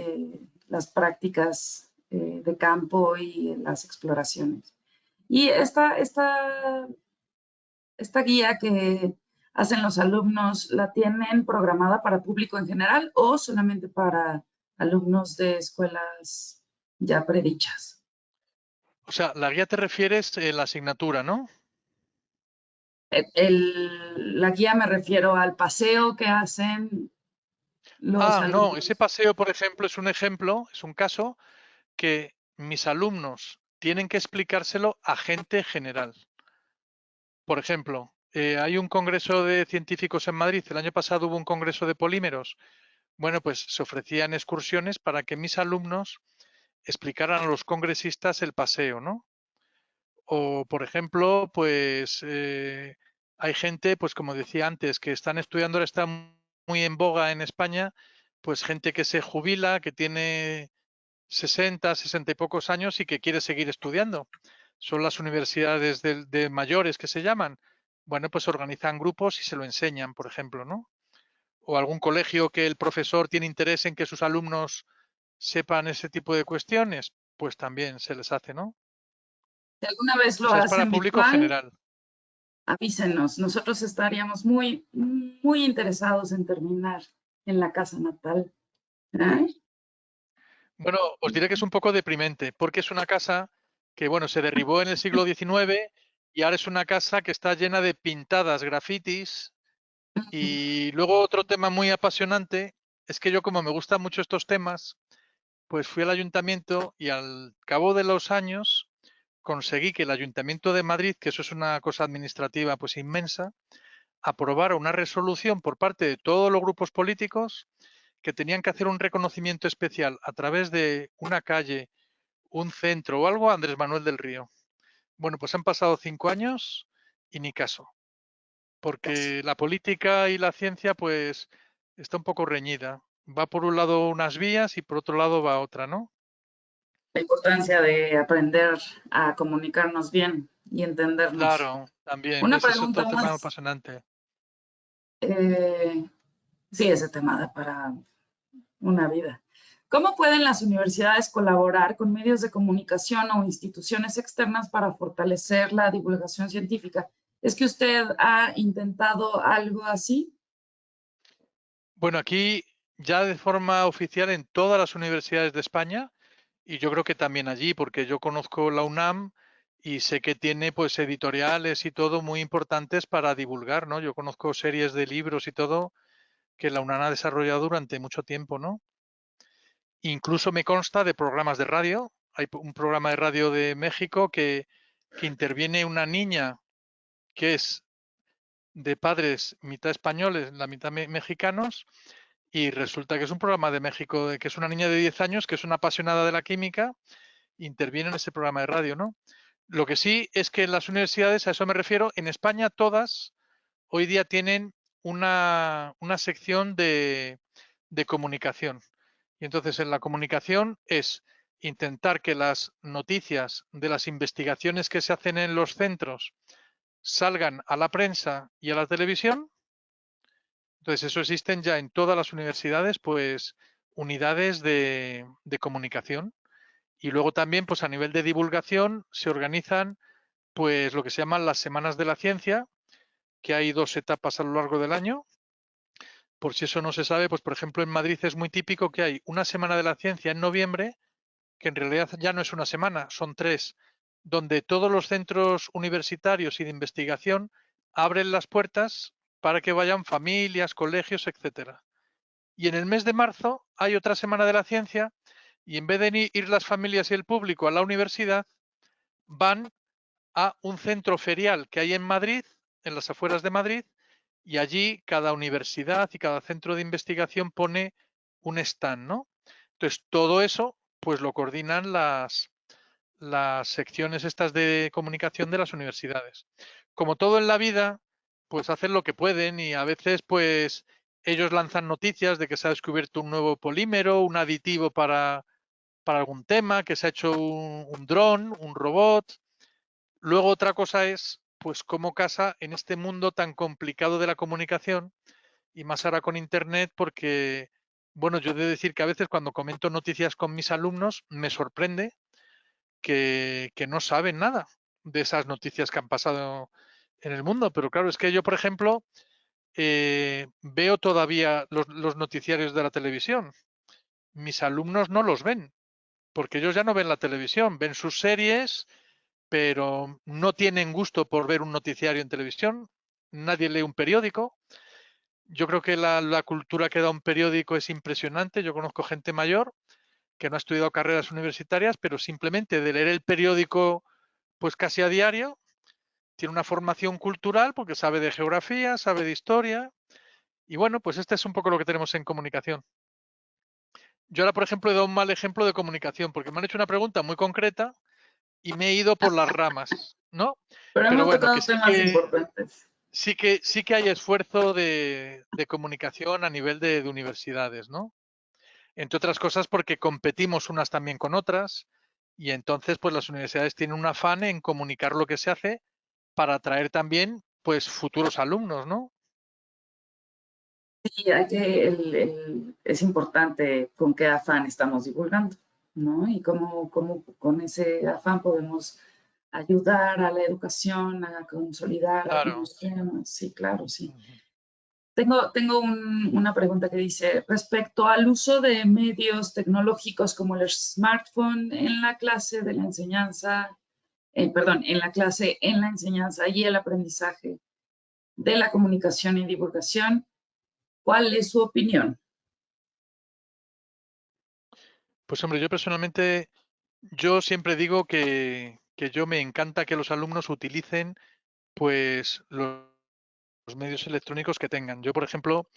las prácticas de campo y las exploraciones. Y esta guía que hacen los alumnos, ¿la tienen programada para público en general o solamente para alumnos de escuelas ya predichas? O sea, la guía te refieres en la asignatura, ¿no? La guía me refiero al paseo que hacen los Ah, no, ese alumnos. paseo, por ejemplo, es un ejemplo, es un caso que mis alumnos tienen que explicárselo a gente general. Por ejemplo, hay un congreso de científicos en Madrid, el año pasado hubo un congreso de polímeros. Bueno, pues se ofrecían excursiones para que mis alumnos explicaran a los congresistas el paseo, ¿no? O, por ejemplo, pues hay gente, pues como decía antes, que están estudiando, ahora está muy en boga en España, pues gente que se jubila, que tiene 60, 60 y pocos años y que quiere seguir estudiando. Son las universidades de mayores que se llaman. Bueno, pues organizan grupos y se lo enseñan, por ejemplo, ¿no? O algún colegio que el profesor tiene interés en que sus alumnos sepan ese tipo de cuestiones, pues también se les hace, ¿no? Si alguna vez O lo sea, es para hacen público virtual, general. avísenos. Nosotros estaríamos muy, muy interesados en terminar en la casa natal. ¿Eh? Bueno, os diré que es un poco deprimente, porque es una casa que, bueno, se derribó en el siglo XIX y ahora es una casa que está llena de pintadas, grafitis. Y luego otro tema muy apasionante es que yo, como me gustan mucho estos temas, pues fui al ayuntamiento y al cabo de los años conseguí que el Ayuntamiento de Madrid, que eso es una cosa administrativa pues inmensa, aprobara una resolución por parte de todos los grupos políticos que tenían que hacer un reconocimiento especial a través de una calle, un centro o algo a Andrés Manuel del Río. Bueno, pues han pasado 5 años y ni caso, porque la política y la ciencia pues está un poco reñida. Va por un lado unas vías y por otro lado va otra, ¿no? La importancia de aprender a comunicarnos bien y entendernos. Claro, también, Una ves, es otro pregunta tema más. apasionante. eh, sí, ese tema da para una vida. ¿Cómo pueden las universidades colaborar con medios de comunicación o instituciones externas para fortalecer la divulgación científica? ¿Es que usted ha intentado algo así? Bueno, aquí ya de forma oficial en todas las universidades de España y yo creo que también allí, porque yo conozco la UNAM y sé que tiene pues editoriales y todo muy importantes para divulgar, ¿no? Yo conozco series de libros y todo que la UNAM ha desarrollado durante mucho tiempo, ¿no? Incluso me consta de programas de radio. Hay un programa de radio de México que interviene una niña que es de padres mitad españoles, la mitad mexicanos, y resulta que es un programa de México, que es una niña de 10 años, que es una apasionada de la química, interviene en ese programa de radio, ¿no? Lo que sí es que en las universidades, a eso me refiero, en España todas hoy día tienen una sección de comunicación. Y entonces en la comunicación es intentar que las noticias de las investigaciones que se hacen en los centros salgan a la prensa y a la televisión. Entonces, eso existen ya en todas las universidades, pues, unidades de comunicación. Y luego también, pues, a nivel de divulgación, se organizan, pues, lo que se llaman las Semanas de la Ciencia, que hay 2 etapas a lo largo del año. Por si eso no se sabe, pues, por ejemplo, en Madrid es muy típico que hay una Semana de la Ciencia en noviembre, que en realidad ya no es una semana, son 3, donde todos los centros universitarios y de investigación abren las puertas para que vayan familias, colegios, etcétera. Y en el mes de marzo hay otra Semana de la Ciencia y en vez de ir las familias y el público a la universidad, van a un centro ferial que hay en Madrid, en las afueras de Madrid, y allí cada universidad y cada centro de investigación pone un stand, ¿no? Entonces, todo eso, pues lo coordinan las secciones estas de comunicación de las universidades. Como todo en la vida, pues hacen lo que pueden y a veces, pues ellos lanzan noticias de que se ha descubierto un nuevo polímero, un aditivo para algún tema, que se ha hecho un dron, un robot. Luego otra cosa es, pues, cómo casa en este mundo tan complicado de la comunicación y más ahora con Internet, porque, bueno, yo he de decir que a veces cuando comento noticias con mis alumnos me sorprende que no saben nada de esas noticias que han pasado en el mundo. Pero claro, es que yo, por ejemplo, veo todavía los noticiarios de la televisión. Mis alumnos no los ven, porque ellos ya no ven la televisión, ven sus series, pero no tienen gusto por ver un noticiario en televisión. Nadie lee un periódico. Yo creo que la cultura que da un periódico es impresionante. Yo conozco gente mayor que no ha estudiado carreras universitarias, pero simplemente de leer el periódico pues casi a diario, tiene una formación cultural porque sabe de geografía, sabe de historia, y bueno, pues este es un poco lo que tenemos en comunicación. Yo ahora, por ejemplo, he dado un mal ejemplo de comunicación porque me han hecho una pregunta muy concreta y me he ido por las ramas, ¿no? Pero Pero hemos bueno, tocado temas importantes. sí que hay esfuerzo de comunicación a nivel de universidades, ¿no? Entre otras cosas porque competimos unas también con otras y entonces pues las universidades tienen un afán en comunicar lo que se hace para atraer también pues futuros alumnos, ¿no? Sí, es importante con qué afán estamos divulgando, ¿no? Y cómo con ese afán podemos ayudar a la educación, a consolidar Claro. algunos temas. Sí, claro, sí. Ujú. Tengo una pregunta que dice, respecto al uso de medios tecnológicos como el smartphone en la clase de la enseñanza, perdón, en la clase, en la enseñanza y el aprendizaje de la comunicación y divulgación, ¿cuál es su opinión? Pues hombre, yo personalmente, yo siempre digo que yo me encanta que los alumnos utilicen pues los medios electrónicos que tengan. Yo, por ejemplo,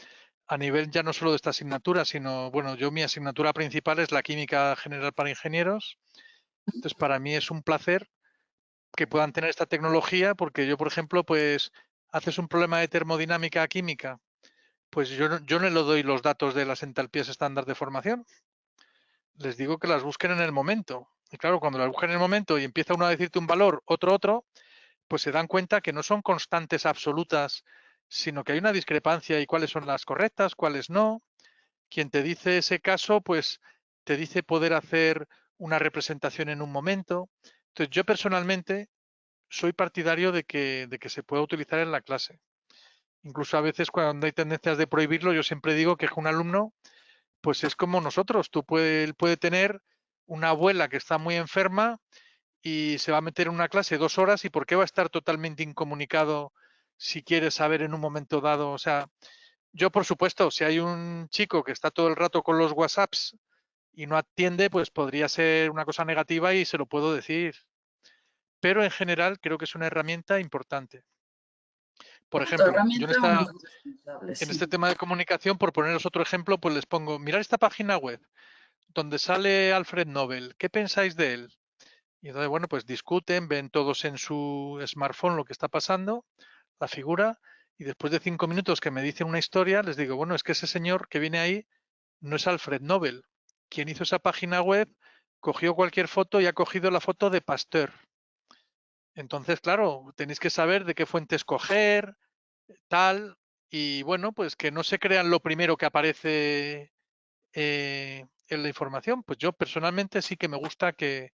a nivel ya no solo de esta asignatura, sino, bueno, yo mi asignatura principal es la química general para ingenieros. Entonces, para mí es un placer que puedan tener esta tecnología porque yo, por ejemplo, pues haces un problema de termodinámica química, pues yo no le doy los datos de las entalpías estándar de formación. Les digo que las busquen en el momento. Y claro, cuando las buscan en el momento y empieza uno a decirte un valor, otro, pues se dan cuenta que no son constantes absolutas, sino que hay una discrepancia y cuáles son las correctas, cuáles no. Quien te dice ese caso, pues te dice poder hacer una representación en un momento. Entonces, yo personalmente soy partidario de que se pueda utilizar en la clase. Incluso a veces cuando hay tendencias de prohibirlo, yo siempre digo que un alumno pues es como nosotros. Él puede tener una abuela que está muy enferma y se va a meter en una clase 2 horas y ¿por qué va a estar totalmente incomunicado si quiere saber en un momento dado? O sea, yo por supuesto, si hay un chico que está todo el rato con los WhatsApps y no atiende, pues podría ser una cosa negativa y se lo puedo decir. Pero en general creo que es una herramienta importante. Por Tanto ejemplo, yo herramienta o indispensable, en sí. este tema de comunicación, por poneros otro ejemplo, pues les pongo, mirar esta página web donde sale Alfred Nobel, ¿qué pensáis de él? Y entonces, bueno, pues discuten, ven todos en su smartphone lo que está pasando, la figura, y después de 5 minutos que me dicen una historia, les digo, bueno, es que ese señor que viene ahí no es Alfred Nobel. Quien hizo esa página web cogió cualquier foto y ha cogido la foto de Pasteur. Entonces, claro, tenéis que saber de qué fuente escoger, tal, y bueno, pues que no se crean lo primero que aparece en la información. Pues yo personalmente sí que me gusta que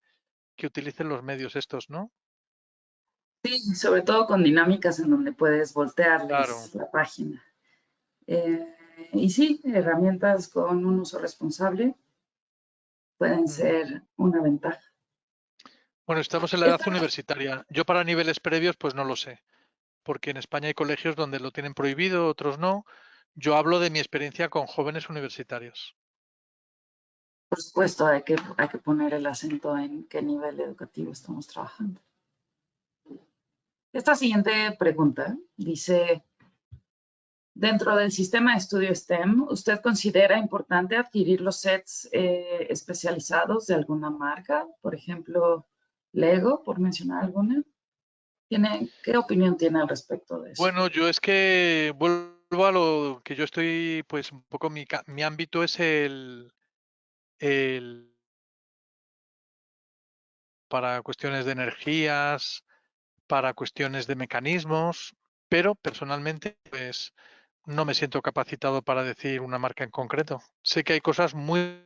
utilicen los medios estos, ¿no? Sí, sobre todo con dinámicas en donde puedes Claro. voltearles la página. Eh, y sí, herramientas con un uso responsable pueden Ujú. ser una ventaja. Bueno, estamos en la edad Esta, universitaria. Yo para niveles previos, pues no lo sé, porque en España hay colegios donde lo tienen prohibido, otros no. Yo hablo de mi experiencia con jóvenes universitarios. por supuesto, hay que poner el acento en qué nivel educativo estamos trabajando. Esta siguiente pregunta dice, dentro del sistema de estudio STEM, ¿usted considera importante adquirir los sets especializados de alguna marca? Por ejemplo, Lego, por mencionar alguna. ¿Qué opinión tiene al respecto de eso? Bueno, yo es que vuelvo a lo que yo estoy, pues un poco mi ámbito es el para cuestiones de energías, para cuestiones de mecanismos, pero personalmente, pues no me siento capacitado para decir una marca en concreto. Sé que hay cosas muy...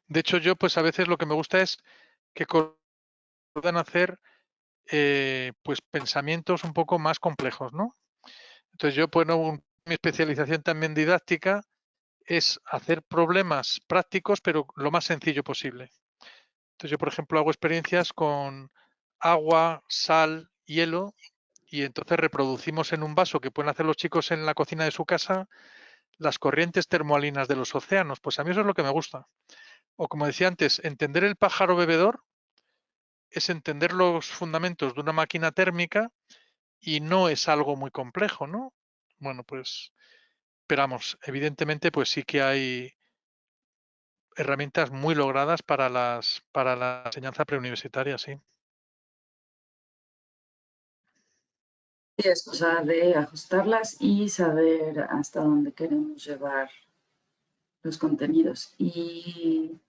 De hecho, yo pues a veces lo que me gusta es que puedan hacer pues pensamientos un poco más complejos, ¿no? Entonces yo, bueno, mi especialización también didáctica es hacer problemas prácticos, pero lo más sencillo posible. Entonces yo, por ejemplo, hago experiencias con agua, sal, hielo, y entonces reproducimos en un vaso que pueden hacer los chicos en la cocina de su casa las corrientes termoalinas de los océanos. Pues a mí eso es lo que me gusta. O como decía antes, entender el pájaro bebedor es entender los fundamentos de una máquina térmica y no es algo muy complejo, ¿no? Bueno, pues, esperamos, evidentemente, pues sí que hay herramientas muy logradas para la enseñanza preuniversitaria, sí. Sí, es cosa de ajustarlas y saber hasta dónde queremos llevar los contenidos. Y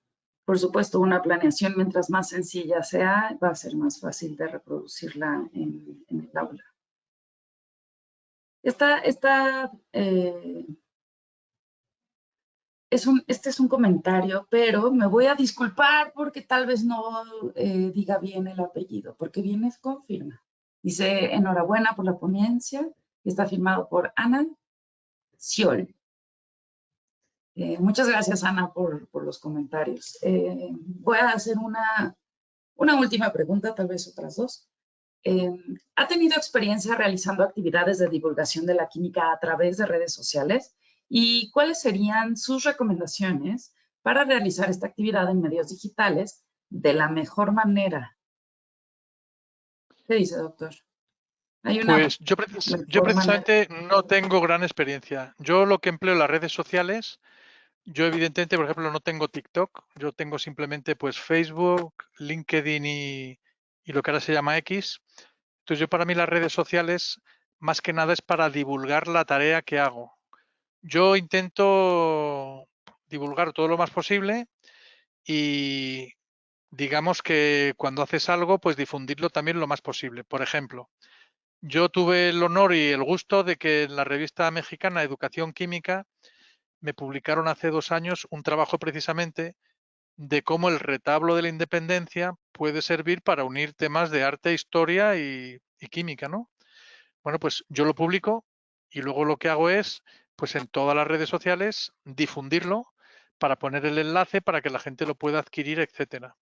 por supuesto, una planeación, mientras más sencilla sea, va a ser más fácil de reproducirla en el aula. Este es un comentario, pero me voy a disculpar porque tal vez no diga bien el apellido, porque viene con firma. Dice, enhorabuena por la ponencia, y está firmado por Ana Sciol. Muchas gracias, Ana, por los comentarios. Voy a hacer una última pregunta, tal vez otras dos. ¿Ha tenido experiencia realizando actividades de divulgación de la química a través de redes sociales? ¿Y cuáles serían sus recomendaciones para realizar esta actividad en medios digitales de la mejor manera? ¿Qué dice, doctor? Hay una Pues yo mejor manera. precisamente no tengo gran experiencia. Yo lo que empleo en las redes sociales, yo evidentemente, por ejemplo, no tengo TikTok, yo tengo simplemente pues Facebook, LinkedIn y lo que ahora se llama X. Entonces yo para mí las redes sociales más que nada es para divulgar la tarea que hago. Yo intento divulgar todo lo más posible y digamos que cuando haces algo, pues difundirlo también lo más posible. Por ejemplo, yo tuve el honor y el gusto de que en la revista mexicana Educación Química me publicaron hace 2 años un trabajo precisamente de cómo el retablo de la independencia puede servir para unir temas de arte, historia y química, ¿no? Bueno, pues yo lo publico y luego lo que hago es, pues en todas las redes sociales, difundirlo para poner el enlace para que la gente lo pueda adquirir, etcétera.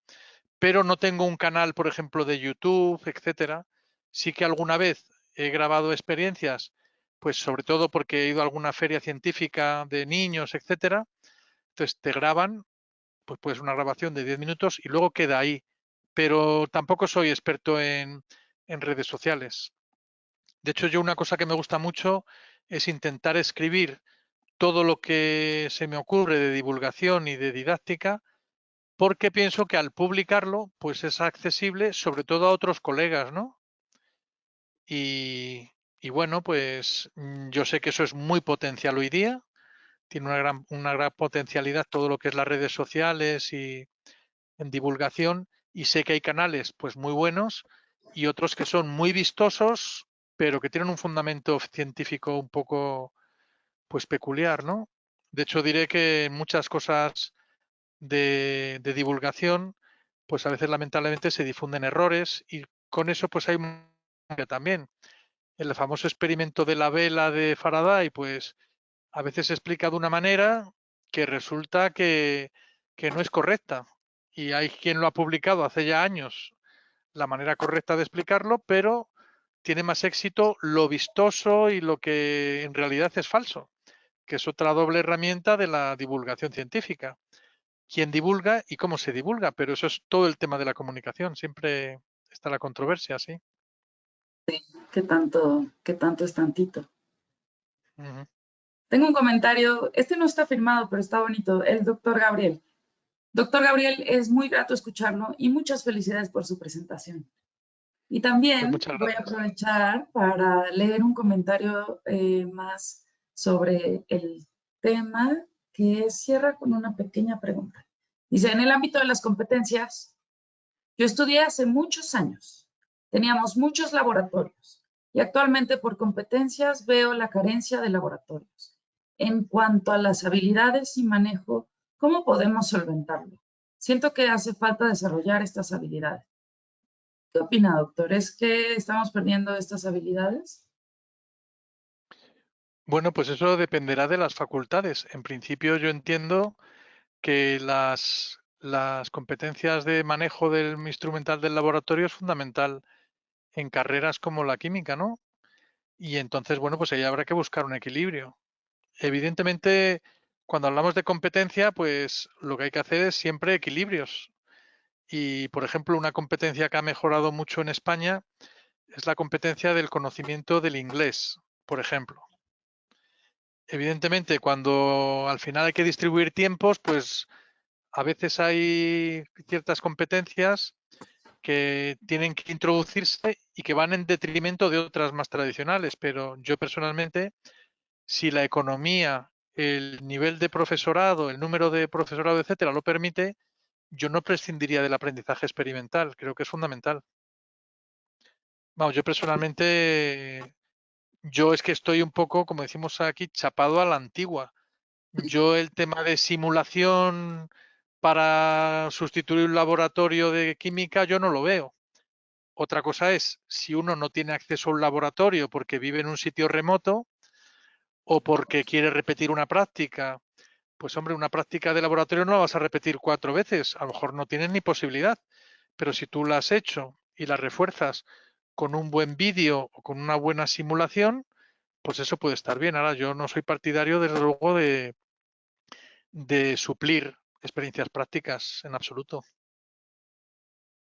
Pero no tengo un canal, por ejemplo, de YouTube, etcétera. Sí que alguna vez he grabado experiencias, pues sobre todo porque he ido a alguna feria científica de niños, etcétera. Entonces te graban, pues puedes una grabación de 10 minutos y luego queda ahí. Pero tampoco soy experto en redes sociales. De hecho, yo una cosa que me gusta mucho es intentar escribir todo lo que se me ocurre de divulgación y de didáctica, porque pienso que al publicarlo, pues es accesible sobre todo a otros colegas, ¿no? Y, y bueno, pues yo sé que eso es muy potencial hoy día, tiene una gran potencialidad todo lo que es las redes sociales y en divulgación, y sé que hay canales pues muy buenos y otros que son muy vistosos, pero que tienen un fundamento científico un poco pues peculiar, ¿no? De hecho, diré que en muchas cosas de divulgación, pues a veces lamentablemente se difunden errores y con eso pues hay también. El famoso experimento de la vela de Faraday, pues a veces se explica de una manera que resulta que no es correcta. Y hay quien lo ha publicado hace ya años, la manera correcta de explicarlo, pero tiene más éxito lo vistoso y lo que en realidad es falso, que es otra doble herramienta de la divulgación científica. Quién divulga y cómo se divulga, pero eso es todo el tema de la comunicación. Siempre está la controversia, sí. Qué tanto es tantito? Ujú. Tengo un comentario, este no está firmado, pero está bonito, el doctor Gabriel. Doctor Gabriel, es muy grato escucharlo y muchas felicidades por su presentación. Y Pues también muchas voy a gracias. aprovechar para leer un comentario más sobre el tema que cierra con una pequeña pregunta. Dice, en el ámbito de las competencias, yo estudié hace muchos años. Teníamos muchos laboratorios y actualmente por competencias veo la carencia de laboratorios. En cuanto a las habilidades y manejo, ¿cómo podemos solventarlo? Siento que hace falta desarrollar estas habilidades. ¿Qué opina, doctor? ¿Es que estamos perdiendo estas habilidades? Bueno, pues eso dependerá de las facultades. En principio yo entiendo que las competencias de manejo del instrumental del laboratorio es fundamental en carreras como la química, ¿no? Y entonces, bueno, pues ahí habrá que buscar un equilibrio. Evidentemente, cuando hablamos de competencia, pues lo que hay que hacer es siempre equilibrios. Y, por ejemplo, una competencia que ha mejorado mucho en España es la competencia del conocimiento del inglés, por ejemplo. Evidentemente, cuando al final hay que distribuir tiempos, pues a veces hay ciertas competencias que tienen que introducirse y que van en detrimento de otras más tradicionales, pero yo personalmente, si la economía, el nivel de profesorado, el número de profesorado, etcétera, lo permite, yo no prescindiría del aprendizaje experimental, creo que es fundamental. Vamos, yo personalmente, yo es que estoy un poco, como decimos aquí, chapado a la antigua. Yo el tema de simulación para sustituir un laboratorio de química, yo no lo veo. Otra cosa es, si uno no tiene acceso a un laboratorio porque vive en un sitio remoto o porque quiere repetir una práctica, pues hombre, una práctica de laboratorio no la vas a repetir 4 veces, a lo mejor no tienes ni posibilidad, pero si tú la has hecho y la refuerzas con un buen vídeo o con una buena simulación, pues eso puede estar bien. Ahora, yo no soy partidario, desde luego, de suplir experiencias prácticas en absoluto.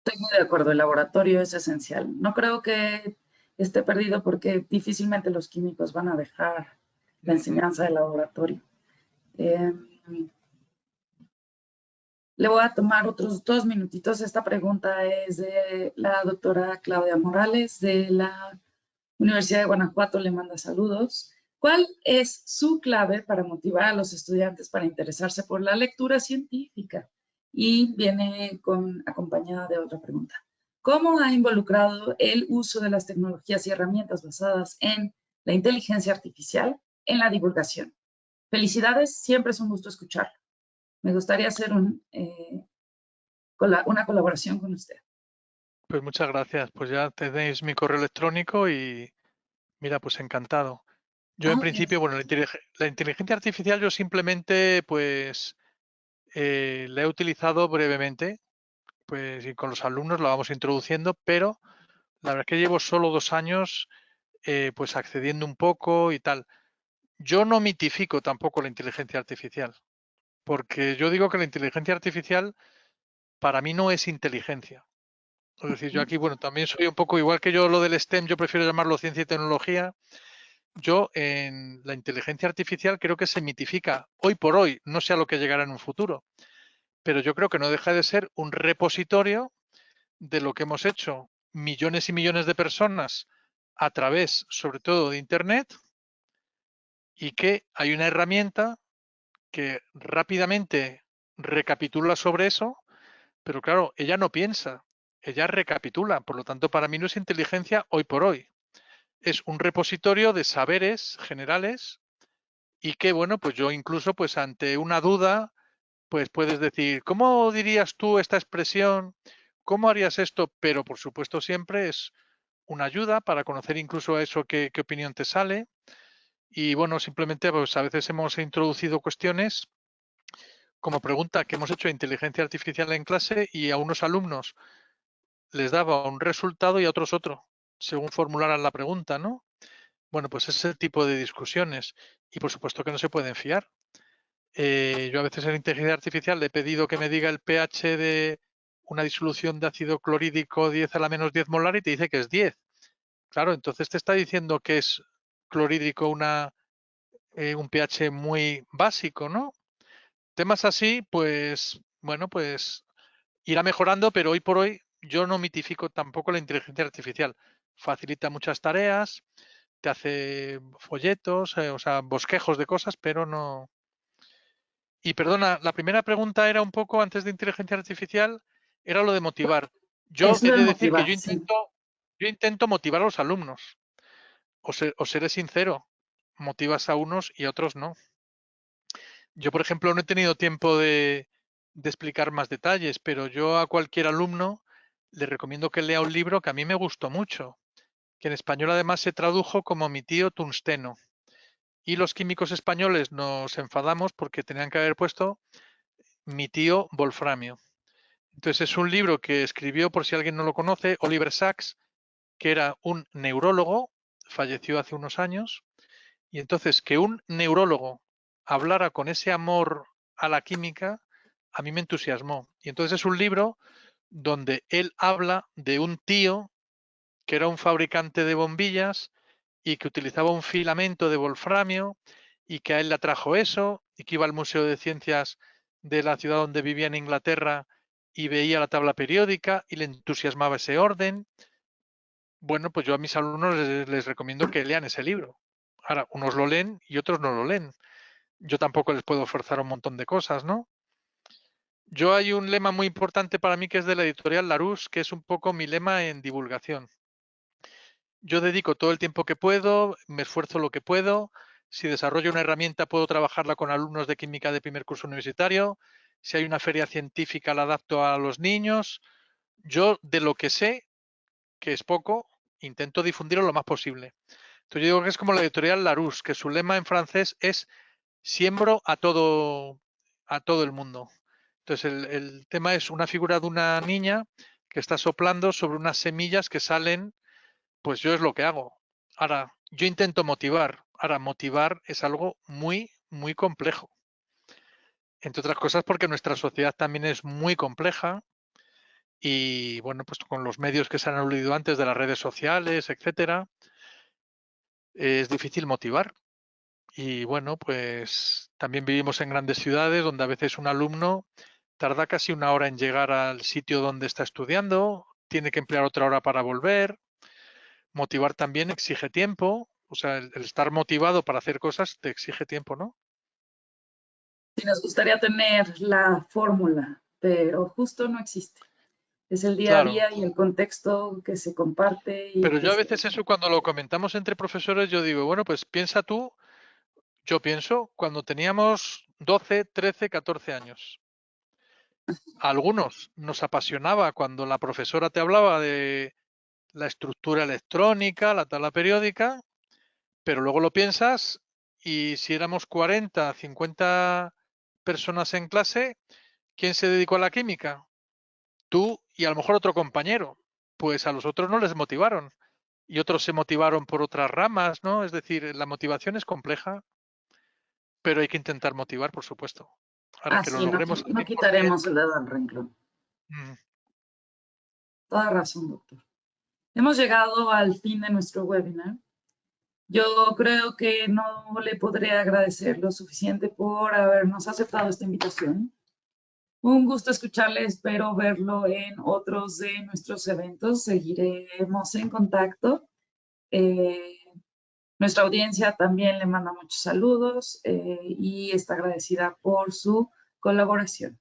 Estoy muy de acuerdo, el laboratorio es esencial. No creo que esté perdido porque difícilmente los químicos van a dejar la enseñanza del laboratorio. Eh, Le voy a tomar otros 2 minutitos. Esta pregunta es de la doctora Claudia Morales de la Universidad de Guanajuato. Le manda saludos. ¿Cuál es su clave para motivar a los estudiantes para interesarse por la lectura científica? Y viene acompañada de otra pregunta. ¿Cómo ha involucrado el uso de las tecnologías y herramientas basadas en la inteligencia artificial en la divulgación? Felicidades, siempre es un gusto escucharlo. Me gustaría hacer una colaboración con usted. Pues muchas gracias. Pues ya tenéis mi correo electrónico y mira, pues encantado. Yo en Ah, principio, bueno, la inteligencia artificial yo simplemente pues la he utilizado brevemente, pues y con los alumnos la vamos introduciendo, pero la verdad es que llevo solo 2 años pues accediendo un poco y tal. Yo no mitifico tampoco la inteligencia artificial, porque yo digo que la inteligencia artificial para mí no es inteligencia. Es decir, yo aquí, bueno, también soy un poco igual que yo lo del STEM, yo prefiero llamarlo ciencia y tecnología. Yo en la inteligencia artificial creo que se mitifica hoy por hoy, no sé a lo que llegará en un futuro, pero yo creo que no deja de ser un repositorio de lo que hemos hecho millones y millones de personas a través, sobre todo, de Internet, y que hay una herramienta que rápidamente recapitula sobre eso Pero claro, ella no piensa, ella recapitula. Por lo tanto, para mí no es inteligencia hoy por hoy. Es un repositorio de saberes generales y que, bueno, pues yo incluso, pues ante una duda, pues puedes decir, ¿cómo dirías tú esta expresión? ¿Cómo harías esto? Pero, por supuesto, siempre es una ayuda para conocer incluso eso, qué opinión te sale. Y, bueno, simplemente, pues a veces hemos introducido cuestiones como pregunta que hemos hecho de inteligencia artificial en clase y a unos alumnos les daba un resultado y a otros otro, según formularan la pregunta, ¿no? Bueno, pues ese tipo de discusiones. Y por supuesto que no se pueden fiar. Yo a veces en inteligencia artificial le he pedido que me diga el pH de una disolución de ácido clorhídrico 10 a la menos 10 molar y te dice que es 10. Claro, entonces te está diciendo que es clorhídrico un pH muy básico, ¿no? Temas así, pues, bueno, pues irá mejorando, pero hoy por hoy yo no mitifico tampoco la inteligencia artificial. Facilita muchas tareas, te hace folletos, o sea, bosquejos de cosas, pero no. Y perdona, la primera pregunta era un poco antes de inteligencia artificial, era lo de motivar. Yo Es he lo de de decir que motivar, sí. yo intento motivar a los alumnos. Os seré sincero, motivas a unos y a otros no. Yo, por ejemplo, no he tenido tiempo de explicar más detalles, pero yo a cualquier alumno le recomiendo que lea un libro que a mí me gustó mucho, que en español además se tradujo como Mi tío Tungsteno. Y los químicos españoles nos enfadamos porque tenían que haber puesto Mi tío Wolframio. Entonces es un libro que escribió, por si alguien no lo conoce, Oliver Sacks, que era un neurólogo, falleció hace unos años, y entonces que un neurólogo hablara con ese amor a la química, a mí me entusiasmó. Y entonces es un libro donde él habla de un tío que era un fabricante de bombillas y que utilizaba un filamento de wolframio y que a él le atrajo eso y que iba al Museo de Ciencias de la ciudad donde vivía en Inglaterra y veía la tabla periódica y le entusiasmaba ese orden. Bueno, pues yo a mis alumnos les recomiendo que lean ese libro. Ahora, unos lo leen y otros no lo leen. Yo tampoco les puedo forzar un montón de cosas, ¿no? Yo hay un lema muy importante para mí que es de la editorial Larousse, que es un poco mi lema en divulgación. Yo dedico todo el tiempo que puedo, me esfuerzo lo que puedo. Si desarrollo una herramienta, puedo trabajarla con alumnos de química de primer curso universitario. Si hay una feria científica, la adapto a los niños. Yo, de lo que sé, que es poco, intento difundirlo lo más posible. Entonces yo digo que es como la editorial Larousse, que su lema en francés es siembro a todo el mundo. Entonces el tema es una figura de una niña que está soplando sobre unas semillas que salen, pues yo es lo que hago. Ahora, yo intento motivar. Ahora, motivar es algo muy, muy complejo. Entre otras cosas porque nuestra sociedad también es muy compleja y, bueno, pues con los medios que se han aludido antes de las redes sociales, etcétera, es difícil motivar. Y, bueno, pues también vivimos en grandes ciudades donde a veces un alumno tarda casi una hora en llegar al sitio donde está estudiando, tiene que emplear otra hora para volver. Motivar también exige tiempo, o sea, el estar motivado para hacer cosas te exige tiempo, ¿no? Sí, nos gustaría tener la fórmula, pero justo no existe. Es el día a Claro, día y el contexto que se comparte y pero que yo a se... veces eso cuando lo comentamos entre profesores, yo digo, bueno, pues piensa tú, yo pienso, cuando teníamos 12, 13, 14 años. A algunos nos apasionaba cuando la profesora te hablaba de la estructura electrónica, la tabla periódica, pero luego lo piensas y si éramos 40, 50 personas en clase, ¿quién se dedicó a la química? Tú y a lo mejor otro compañero. Pues a los otros no les motivaron y otros se motivaron por otras ramas, ¿no? Es decir, la motivación es compleja, pero hay que intentar motivar, por supuesto. Ahora Ah, que lo sí, no, logremos al no 100%. quitaremos el dedo al renglón. Mm, Toda razón, doctor. Hemos llegado al fin de nuestro webinar. Yo creo que no le podré agradecer lo suficiente por habernos aceptado esta invitación. Un gusto escucharle, espero verlo en otros de nuestros eventos. Seguiremos en contacto. Eh, Nuestra audiencia también le manda muchos saludos y está agradecida por su colaboración.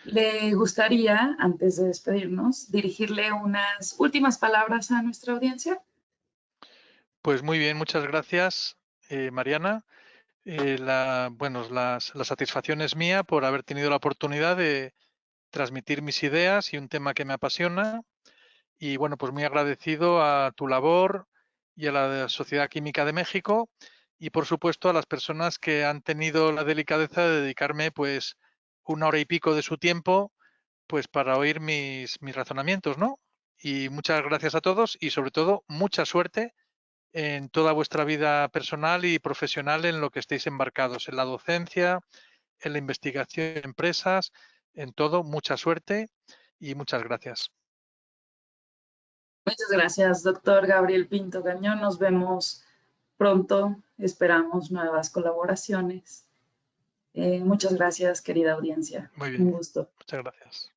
¿Le gustaría, antes de despedirnos, dirigirle unas últimas palabras a nuestra audiencia? Pues muy bien, muchas gracias, Mariana. La satisfacción es mía por haber tenido la oportunidad de transmitir mis ideas y un tema que me apasiona. Y bueno, pues muy agradecido a tu labor y a la Sociedad Química de México y por supuesto a las personas que han tenido la delicadeza de dedicarme pues 1 hora y pico de su tiempo pues para oír mis razonamientos, ¿no? Y muchas gracias a todos y sobre todo mucha suerte en toda vuestra vida personal y profesional en lo que estéis embarcados, en la docencia, en la investigación en empresas, en todo. Mucha suerte y muchas gracias. Muchas gracias, doctor Gabriel Pinto Gañón. Nos vemos pronto. Esperamos nuevas colaboraciones. Muchas gracias, querida audiencia. Muy bien, Un gusto. muchas gracias.